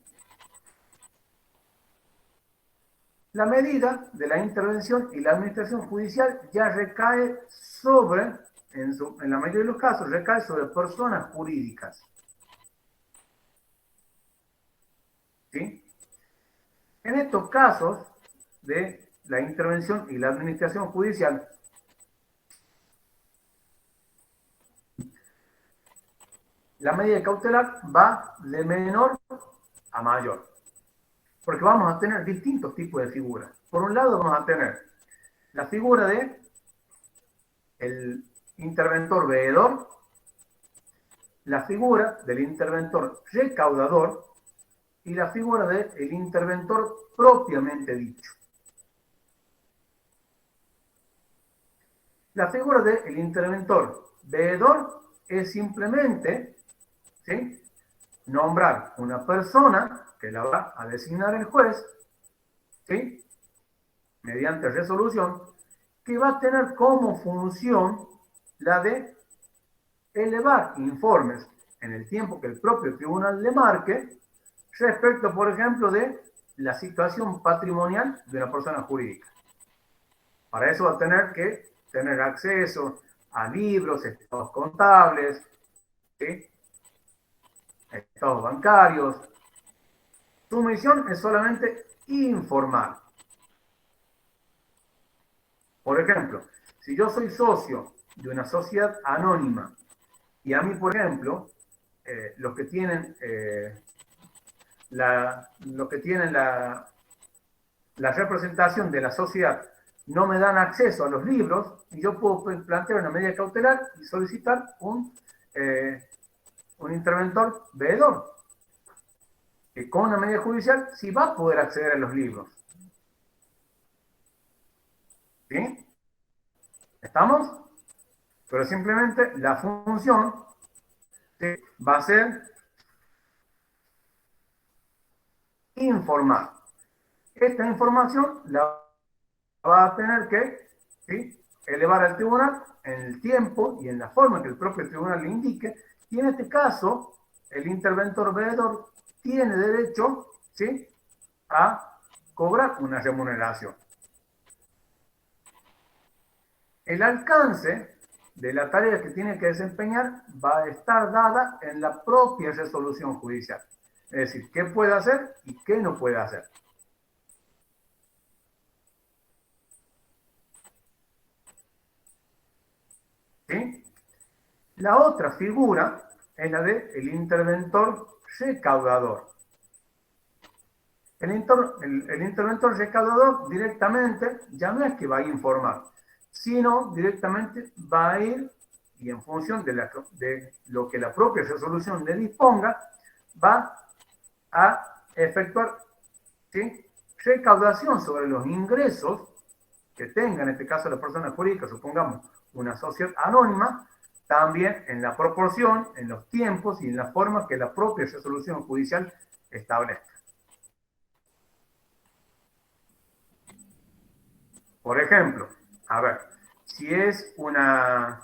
La medida de la intervención y la administración judicial ya recae sobre, en la mayoría de los casos, recae sobre personas jurídicas. ¿Sí? En estos casos de la intervención y la administración judicial, la medida cautelar va de menor a mayor, porque vamos a tener distintos tipos de figuras. Por un lado vamos a tener la figura de el interventor veedor, la figura del interventor recaudador y la figura del interventor propiamente dicho. La figura del interventor veedor es simplemente, ¿sí?, nombrar una persona que la va a designar el juez, ¿sí?, mediante resolución, que va a tener como función la de elevar informes en el tiempo que el propio tribunal le marque respecto, por ejemplo, de la situación patrimonial de una persona jurídica. Para eso va a tener que tener acceso a libros, estados contables, ¿sí?, estados bancarios. Su misión es solamente informar. Por ejemplo, si yo soy socio de una sociedad anónima y a mí, por ejemplo, los que tienen la representación de la sociedad no me dan acceso a los libros, y yo puedo plantear una medida cautelar y solicitar un interventor veedor, que con una medida judicial sí va a poder acceder a los libros. ¿Sí? ¿Estamos? Pero simplemente la función, ¿sí?, va a ser informar. esta información la va a tener que, ¿sí?, elevar al tribunal en el tiempo y en la forma que el propio tribunal le indique, y en este caso el interventor veedor tiene derecho, ¿sí?, a cobrar una remuneración. El alcance de la tarea que tiene que desempeñar va a estar dada en la propia resolución judicial. Es decir, qué puede hacer y qué no puede hacer. ¿Sí? La otra figura es la del interventor recaudador. El interventor recaudador directamente ya no es que va a informar, sino directamente va a ir, y en función de lo que la propia resolución le disponga, va a efectuar, ¿sí?, recaudación sobre los ingresos que tenga, en este caso la persona jurídica, supongamos una sociedad anónima, también en la proporción, en los tiempos y en la forma que la propia resolución judicial establezca. Por ejemplo, a ver, si es una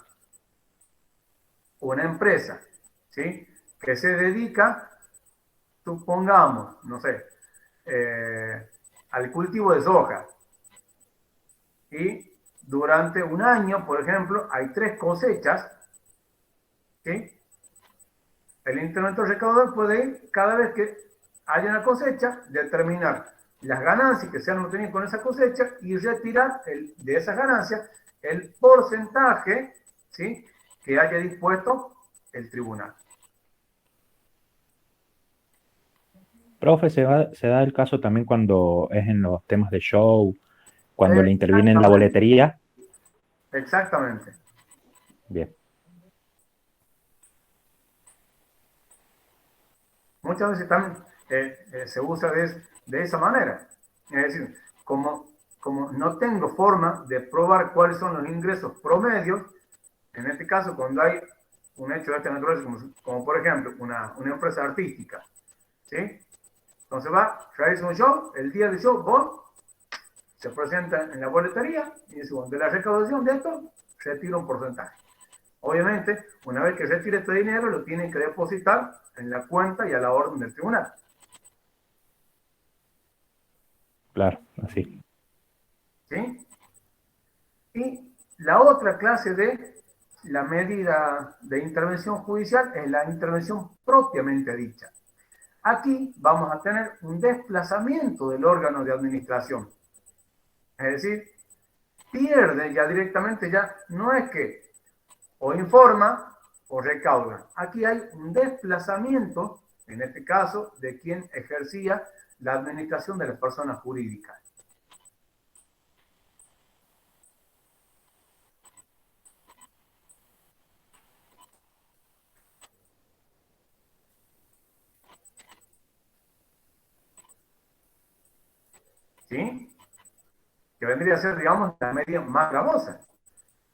empresa, ¿sí?, que se dedica, supongamos, no sé, al cultivo de soja, y durante un año, por ejemplo, hay 3 cosechas, ¿sí?, el interventor recaudador puede ir cada vez que haya una cosecha, determinar las ganancias que se han obtenido con esa cosecha y retirar de esas ganancias el porcentaje, ¿sí?, que haya dispuesto el tribunal. Profe, se da el caso también cuando es en los temas de show, cuando le interviene en la boletería. Exactamente. Bien. Muchas veces también se usa de esa manera. Es decir, como no tengo forma de probar cuáles son los ingresos promedios, en este caso, cuando hay un hecho de esta naturaleza, como por ejemplo una empresa artística, ¿sí? Entonces realiza un show, el día del show, vos se presenta en la boletería y dice, bueno, de la recaudación de esto, retira un porcentaje. Obviamente, una vez que retire este dinero, lo tienen que depositar en la cuenta y a la orden del tribunal. Claro, así. ¿Sí? Y la otra clase de la medida de intervención judicial es la intervención propiamente dicha. Aquí vamos a tener un desplazamiento del órgano de administración. Es decir, pierde ya directamente, ya no es que o informa o recauda. Aquí hay un desplazamiento, en este caso, de quien ejercía la administración de las personas jurídicas. ¿Sí? Que vendría a ser, digamos, la medida más gravosa.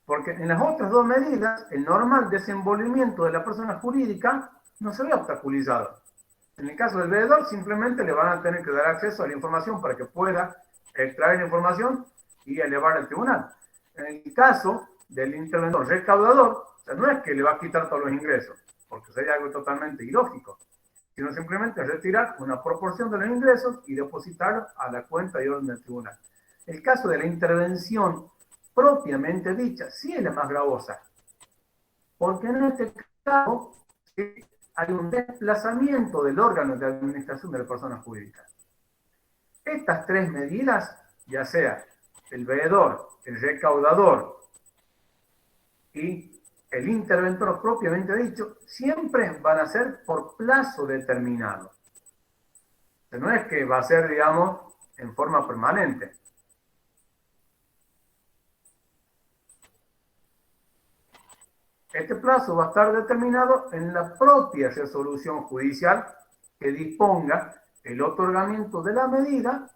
Porque en las otras 2 medidas, el normal desenvolvimiento de la persona jurídica no se ve obstaculizado. En el caso del veedor, simplemente le van a tener que dar acceso a la información para que pueda extraer la información y elevar al tribunal. En el caso del interventor recaudador, o sea, no es que le va a quitar todos los ingresos, porque sería algo totalmente ilógico, sino simplemente retirar una proporción de los ingresos y depositarlo a la cuenta y orden del tribunal. El caso de la intervención propiamente dicha sí es la más gravosa, porque en este caso hay un desplazamiento del órgano de administración de la persona jurídica. Estas 3 medidas, ya sea el veedor, el recaudador y el interventor propiamente dicho, siempre van a ser por plazo determinado. O sea, no es que va a ser, digamos, en forma permanente. Este plazo va a estar determinado en la propia resolución judicial que disponga el otorgamiento de la medida,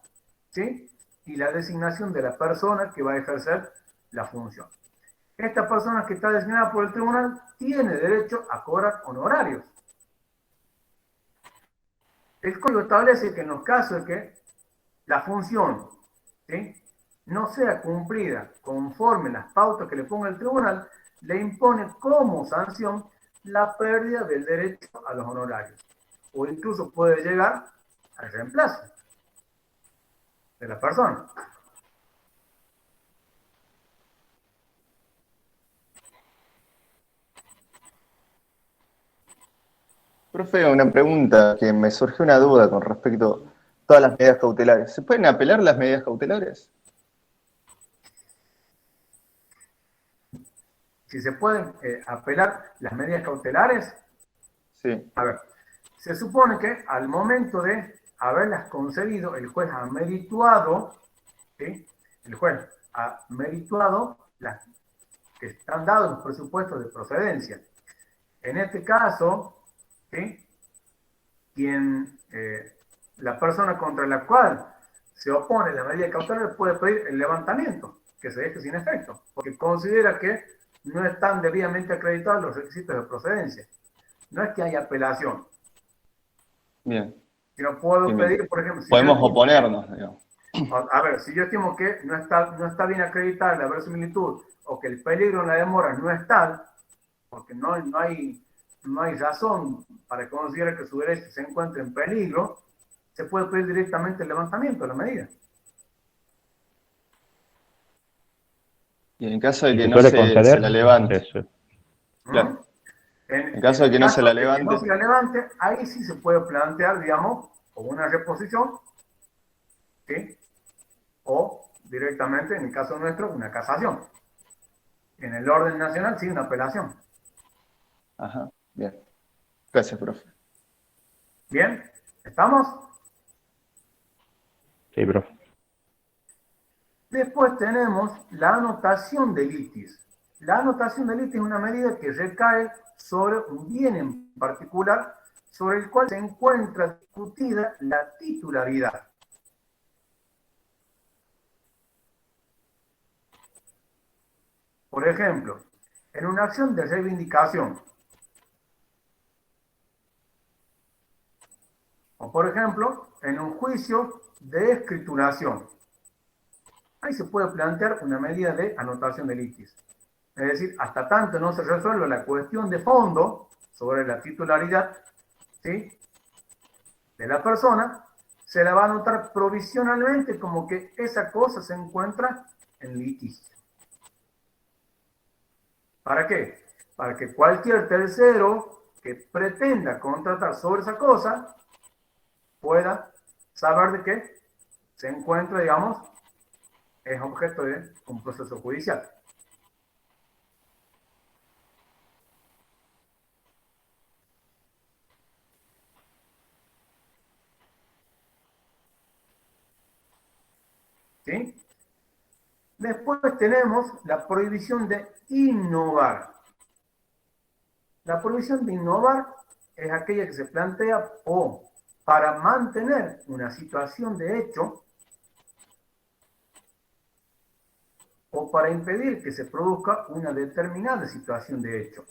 ¿sí?, y la designación de la persona que va a ejercer la función. Esta persona que está designada por el tribunal tiene derecho a cobrar honorarios. El código establece que en los casos de que la función, ¿sí?, no sea cumplida conforme las pautas que le ponga el tribunal, le impone como sanción la pérdida del derecho a los honorarios, o incluso puede llegar al reemplazo de la persona. Profe, una pregunta que me surgió una duda con respecto a todas las medidas cautelares. ¿Se pueden apelar las medidas cautelares? Si se pueden apelar las medidas cautelares, Sí. a ver, se supone que al momento de haberlas concedido, el juez ha merituado, ¿sí?, el juez ha merituado las que están dados en los presupuestos de procedencia. En este caso, ¿sí?, la persona contra la cual se opone la medida cautelar puede pedir el levantamiento, que se deje sin efecto, porque considera que no están debidamente acreditados los requisitos de procedencia. No es que haya apelación. Bien. Si no puedo Bien, pedir, por ejemplo... podemos oponernos, digamos. A ver, si yo estimo que no está bien acreditada la verosimilitud o que el peligro en la demora no es tal, porque no hay razón para considerar que su derecho se encuentre en peligro, se puede pedir directamente el levantamiento de la medida. Y en caso de Y que se no suele se conceder la levante. eso. Claro. ¿Mm? En caso de que no se la levante. no se la levante, ahí sí se puede plantear, digamos, como una reposición, ¿sí?, o directamente, en el caso nuestro, una casación. En el orden nacional, sí, una apelación. Ajá, bien. Gracias, profe. ¿Bien? ¿Estamos? Sí, profe. Después tenemos la anotación de litis. La anotación de litis es una medida que recae sobre un bien en particular sobre el cual se encuentra discutida la titularidad. Por ejemplo, en una acción de reivindicación, o por ejemplo, en un juicio de escrituración, ahí se puede plantear una medida de anotación de litis. Es decir, hasta tanto no se resuelva la cuestión de fondo sobre la titularidad, ¿sí?, de la persona, se la va a anotar provisionalmente como que esa cosa se encuentra en litigio. ¿Para qué? Para que cualquier tercero que pretenda contratar sobre esa cosa pueda saber de que se encuentra, digamos, es objeto de un proceso judicial. ¿Sí? Después tenemos la prohibición de innovar. La prohibición de innovar es aquella que se plantea o para mantener una situación de hecho o para impedir que se produzca una determinada situación de hecho.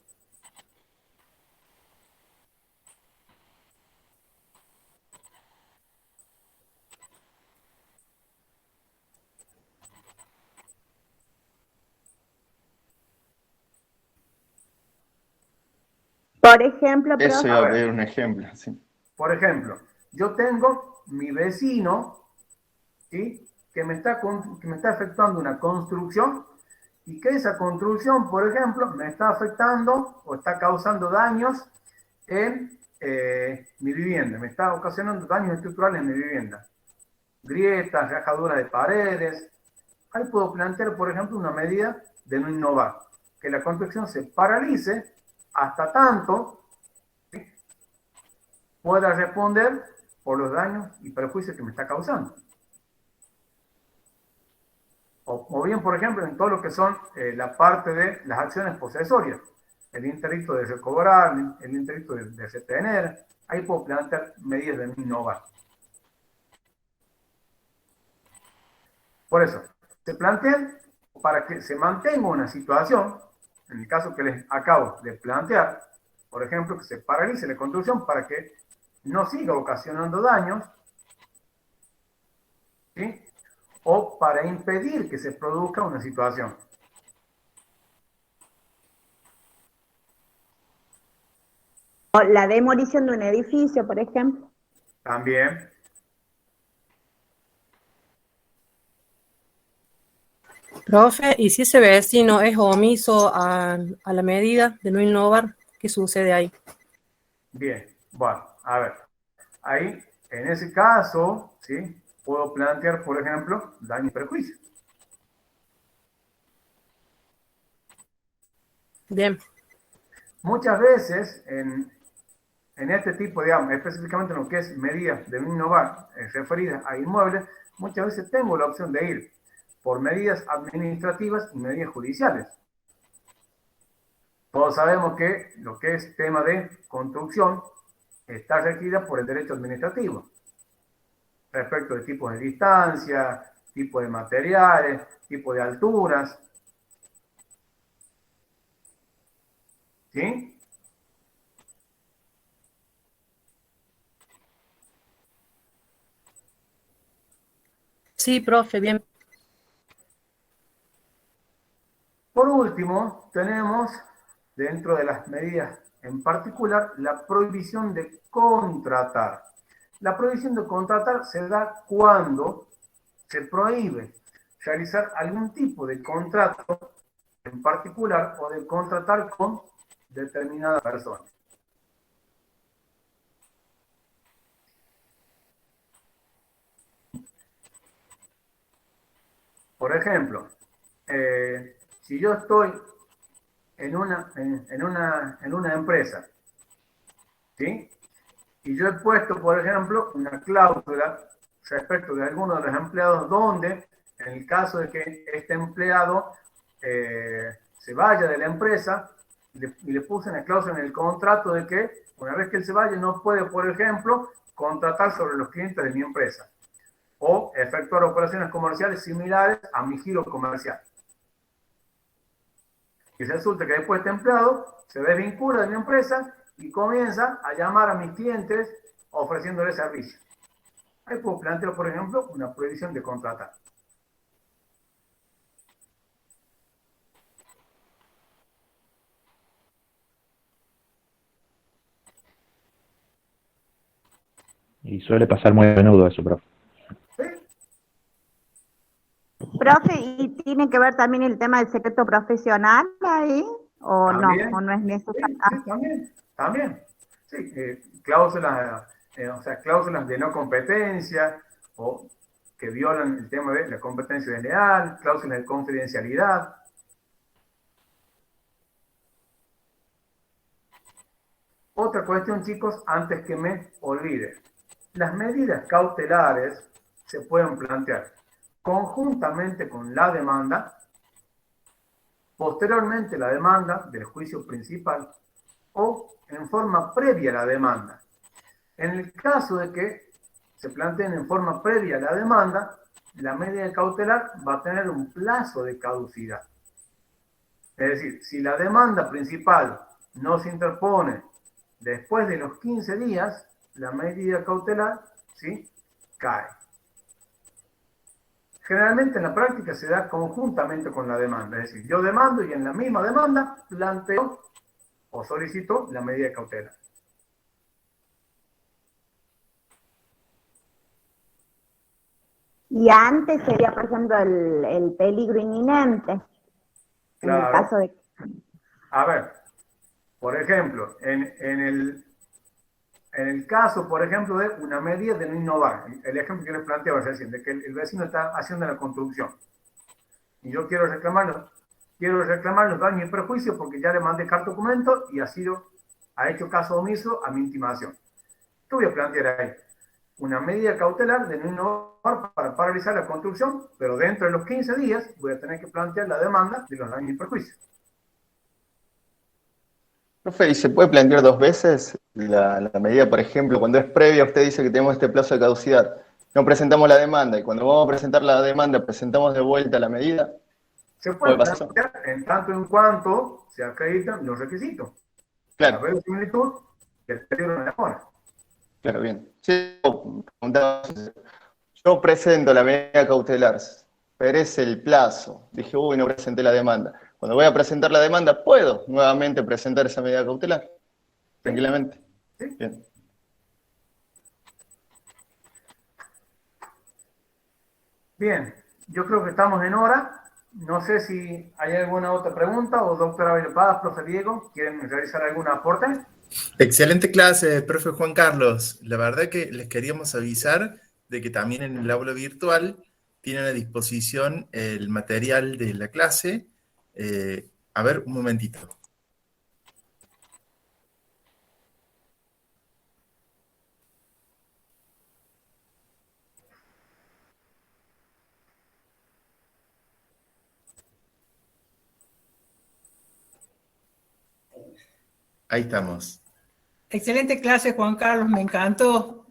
Por ejemplo, Eso profe, iba a pedir un ejemplo, sí. Por ejemplo, yo tengo mi vecino, ¿sí?, que me está efectuando una construcción y que esa construcción, por ejemplo, me está afectando o está causando daños en mi vivienda, me está ocasionando daños estructurales en mi vivienda. Grietas, rajaduras de paredes. Ahí puedo plantear, por ejemplo, una medida de no innovar, que la construcción se paralice hasta tanto, ¿sí?, pueda responder por los daños y perjuicios que me está causando. O bien, por ejemplo, en todo lo que son la parte de las acciones posesorias, el interdicto de recobrar, el interdicto de retener, ahí puedo plantear medidas de no innovar. Por eso, se plantean para que se mantenga una situación, en el caso que les acabo de plantear, por ejemplo, que se paralice la construcción para que no siga ocasionando daños, ¿sí? O para impedir que se produzca una situación. O la demolición de un edificio, por ejemplo. También. Profe, ¿y si ese vecino es omiso a la medida de no innovar? ¿Qué sucede ahí? Bien, bueno, a ver. Ahí, en ese caso, ¿sí? Puedo plantear, por ejemplo, daño y perjuicio. Bien. Muchas veces, en este tipo, digamos, específicamente en lo que es medidas de no innovar referidas a inmuebles, muchas veces tengo la opción de ir por medidas administrativas y medidas judiciales. Todos sabemos que lo que es tema de construcción está regida por el derecho administrativo, respecto de tipos de distancia, tipo de materiales, tipo de alturas. ¿Sí? Sí, profe, bien. Por último, tenemos dentro de las medidas en particular la prohibición de contratar. La prohibición de contratar se da cuando se prohíbe realizar algún tipo de contrato en particular o de contratar con determinada persona. Por ejemplo, si yo estoy en una empresa, ¿sí? Y yo he puesto, por ejemplo, una cláusula respecto de alguno de los empleados donde, en el caso de que este empleado se vaya de la empresa, y le puse una cláusula en el contrato de que una vez que él se vaya no puede, por ejemplo, contratar sobre los clientes de mi empresa o efectuar operaciones comerciales similares a mi giro comercial. Y resulta que después este empleado se desvincula de mi empresa y comienza a llamar a mis clientes ofreciéndoles servicio. Ahí puedo plantear, por ejemplo, una prohibición de contratar. Y suele pasar muy a menudo eso, profe. ¿Sí? Profe, ¿y tiene que ver también el tema del secreto profesional ahí? ¿O ¿También? no? ¿O no es necesario? Sí, también. Sí, cláusulas, o sea, cláusulas de no competencia o que violan el tema de la competencia desleal, cláusulas de confidencialidad. Otra cuestión, chicos, antes que me olvide. Las medidas cautelares se pueden plantear conjuntamente con la demanda, posteriormente la demanda del juicio principal o en forma previa a la demanda. En el caso de que se planteen en forma previa a la demanda, la medida cautelar va a tener un plazo de caducidad. Es decir, si la demanda principal no se interpone después de los 15 días, la medida cautelar, ¿sí?, cae. Generalmente en la práctica se da conjuntamente con la demanda, es decir, yo demando y en la misma demanda planteo o solicito la medida cautelar. Y antes sería, por ejemplo, el peligro inminente. Claro. En el caso de... A ver, por ejemplo, en el caso, por ejemplo, de una medida de no innovar, el ejemplo que les planteaba recién, de que el vecino está haciendo la construcción y yo quiero reclamar los daños y perjuicios porque ya le mandé carta documento y ha hecho caso omiso a mi intimación. ¿Qué voy a plantear ahí? Una medida cautelar de no innovar para paralizar la construcción, pero dentro de los 15 días voy a tener que plantear la demanda de los daños y perjuicios. Profe, ¿y se puede plantear dos veces la medida? Por ejemplo, cuando es previa, usted dice que tenemos este plazo de caducidad. No presentamos la demanda y cuando vamos a presentar la demanda, presentamos de vuelta la medida. Se puede plantear en tanto en cuanto se acreditan los requisitos. Claro. La verosimilitud y el peligro de demora. Claro, bien. Sí, Yo presento la medida cautelar, perece el plazo. Dije, uy, no presenté la demanda. Cuando voy a presentar la demanda, ¿puedo nuevamente presentar esa medida cautelar? Tranquilamente. Bien. Bien, yo creo que estamos en hora. No sé si hay alguna otra pregunta o doctora Abel Paz, profe Diego, ¿quieren realizar algún aporte? Excelente clase, profe Juan Carlos. La verdad que les queríamos avisar de que también en el aula virtual tienen a disposición el material de la clase. A ver, un momentito. Ahí estamos. Excelente clase, Juan Carlos, me encantó.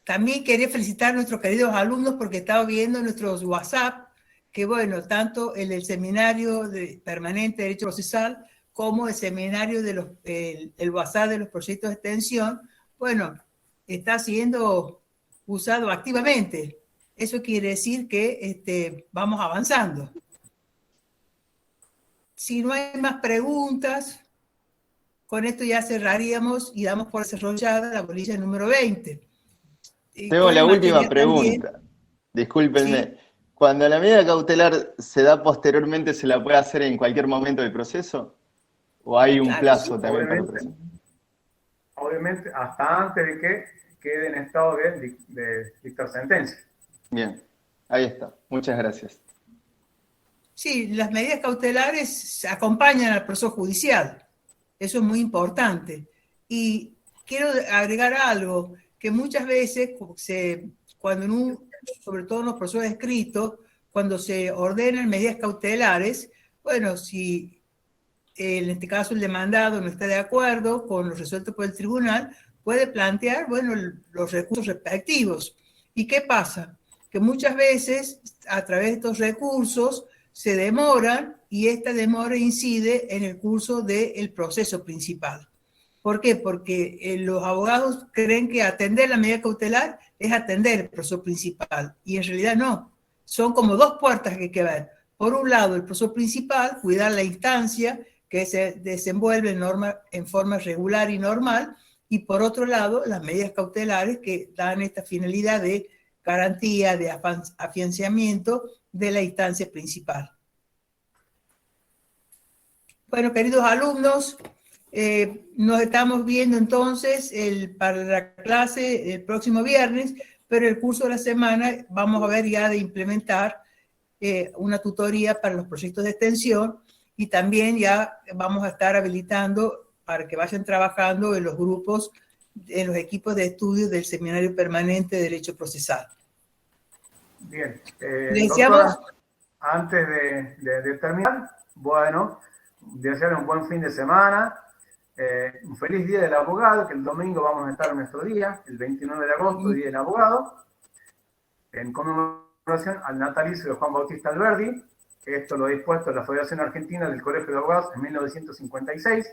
También quería felicitar a nuestros queridos alumnos porque estaba viendo nuestros WhatsApp, que bueno, tanto el seminario permanente de Derecho Procesal como el seminario el WhatsApp de los proyectos de extensión, bueno, está siendo usado activamente. Eso quiere decir que vamos avanzando. Si no hay más preguntas, con esto ya cerraríamos y damos por desarrollada la bolilla número 20. Tengo la última pregunta. También, discúlpenme. ¿Sí? Cuando la medida cautelar se da posteriormente, ¿se la puede hacer en cualquier momento del proceso? ¿O hay un plazo también para el proceso? Obviamente, hasta antes de que quede en estado de dictar sentencia. Bien, ahí está. Muchas gracias. Sí, las medidas cautelares acompañan al proceso judicial. Eso es muy importante. Y quiero agregar algo, que muchas veces, sobre todo en los procesos escritos, cuando se ordenan medidas cautelares, bueno, si en este caso el demandado no está de acuerdo con lo resuelto por el tribunal, puede plantear, bueno, los recursos respectivos. ¿Y qué pasa? Que muchas veces, a través de estos recursos, se demoran y esta demora incide en el curso del proceso principal. ¿Por qué? Porque los abogados creen que atender la medida cautelar es atender el proceso principal y en realidad no. Son como dos puertas que hay que ver. Por un lado, el proceso principal, cuidar la instancia que se desenvuelve en forma regular y normal, y por otro lado, las medidas cautelares que dan esta finalidad de garantía, de afianzamiento de la instancia principal. Bueno, queridos alumnos, nos estamos viendo entonces para la clase el próximo viernes, pero el curso de la semana vamos a ver ya de implementar una tutoría para los proyectos de extensión y también ya vamos a estar habilitando para que vayan trabajando en los grupos, en los equipos de estudio del Seminario Permanente de Derecho Procesal. Bien. Doctora, antes de terminar, bueno, desearles un buen fin de semana, un feliz día del abogado, que el domingo vamos a estar en nuestro día, el 29 de agosto, Día del Abogado, en conmemoración al natalicio de Juan Bautista Alberdi. Esto lo ha dispuesto la Federación Argentina del Colegio de Abogados en 1956.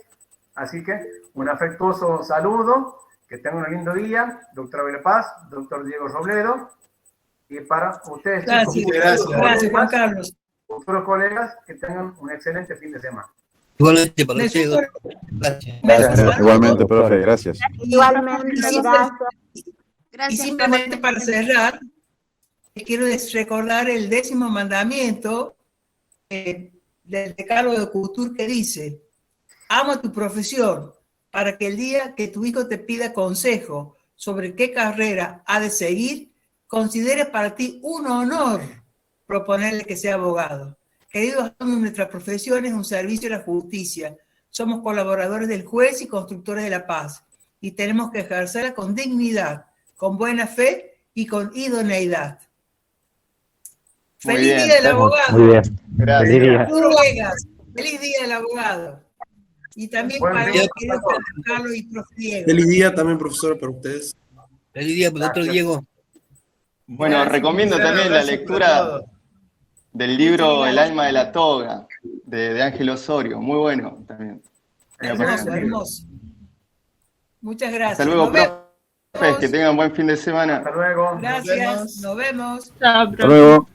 Así que un afectuoso saludo, que tengan un lindo día, doctora Abel Paz, doctor Diego Robledo, y para ustedes, gracias, chicos, gracias Juan Carlos. Futuros colegas, que tengan un excelente fin de semana. Igualmente para ustedes. Gracias. Igualmente, profe, gracias. Igualmente, gracias. Y simplemente para cerrar, quiero recordar el 10º mandamiento del Decálogo de Couture que dice: ama tu profesión para que el día que tu hijo te pida consejo sobre qué carrera ha de seguir, considere para ti un honor proponerle que sea abogado. Queridos alumnos, nuestra profesión es un servicio a la justicia. Somos colaboradores del juez y constructores de la paz. Y tenemos que ejercerla con dignidad, con buena fe y con idoneidad. Muy ¡Feliz bien. Día del Abogado! Muy bien. Gracias. Feliz día. Colegas, ¡feliz Día del Abogado! Y también para los queridos Carlos y profe Diego. Feliz día también, profesor, para ustedes. Feliz día, doctor Diego. Bueno, Gracias, recomiendo también la gracias lectura del libro El alma de la toga, de Ángel Osorio. Muy bueno también. Hermoso, hermoso. Muchas gracias. Hasta luego, Nos vemos. profe. Que tengan buen fin de semana. Hasta luego. Gracias, nos vemos. Chao, Hasta luego.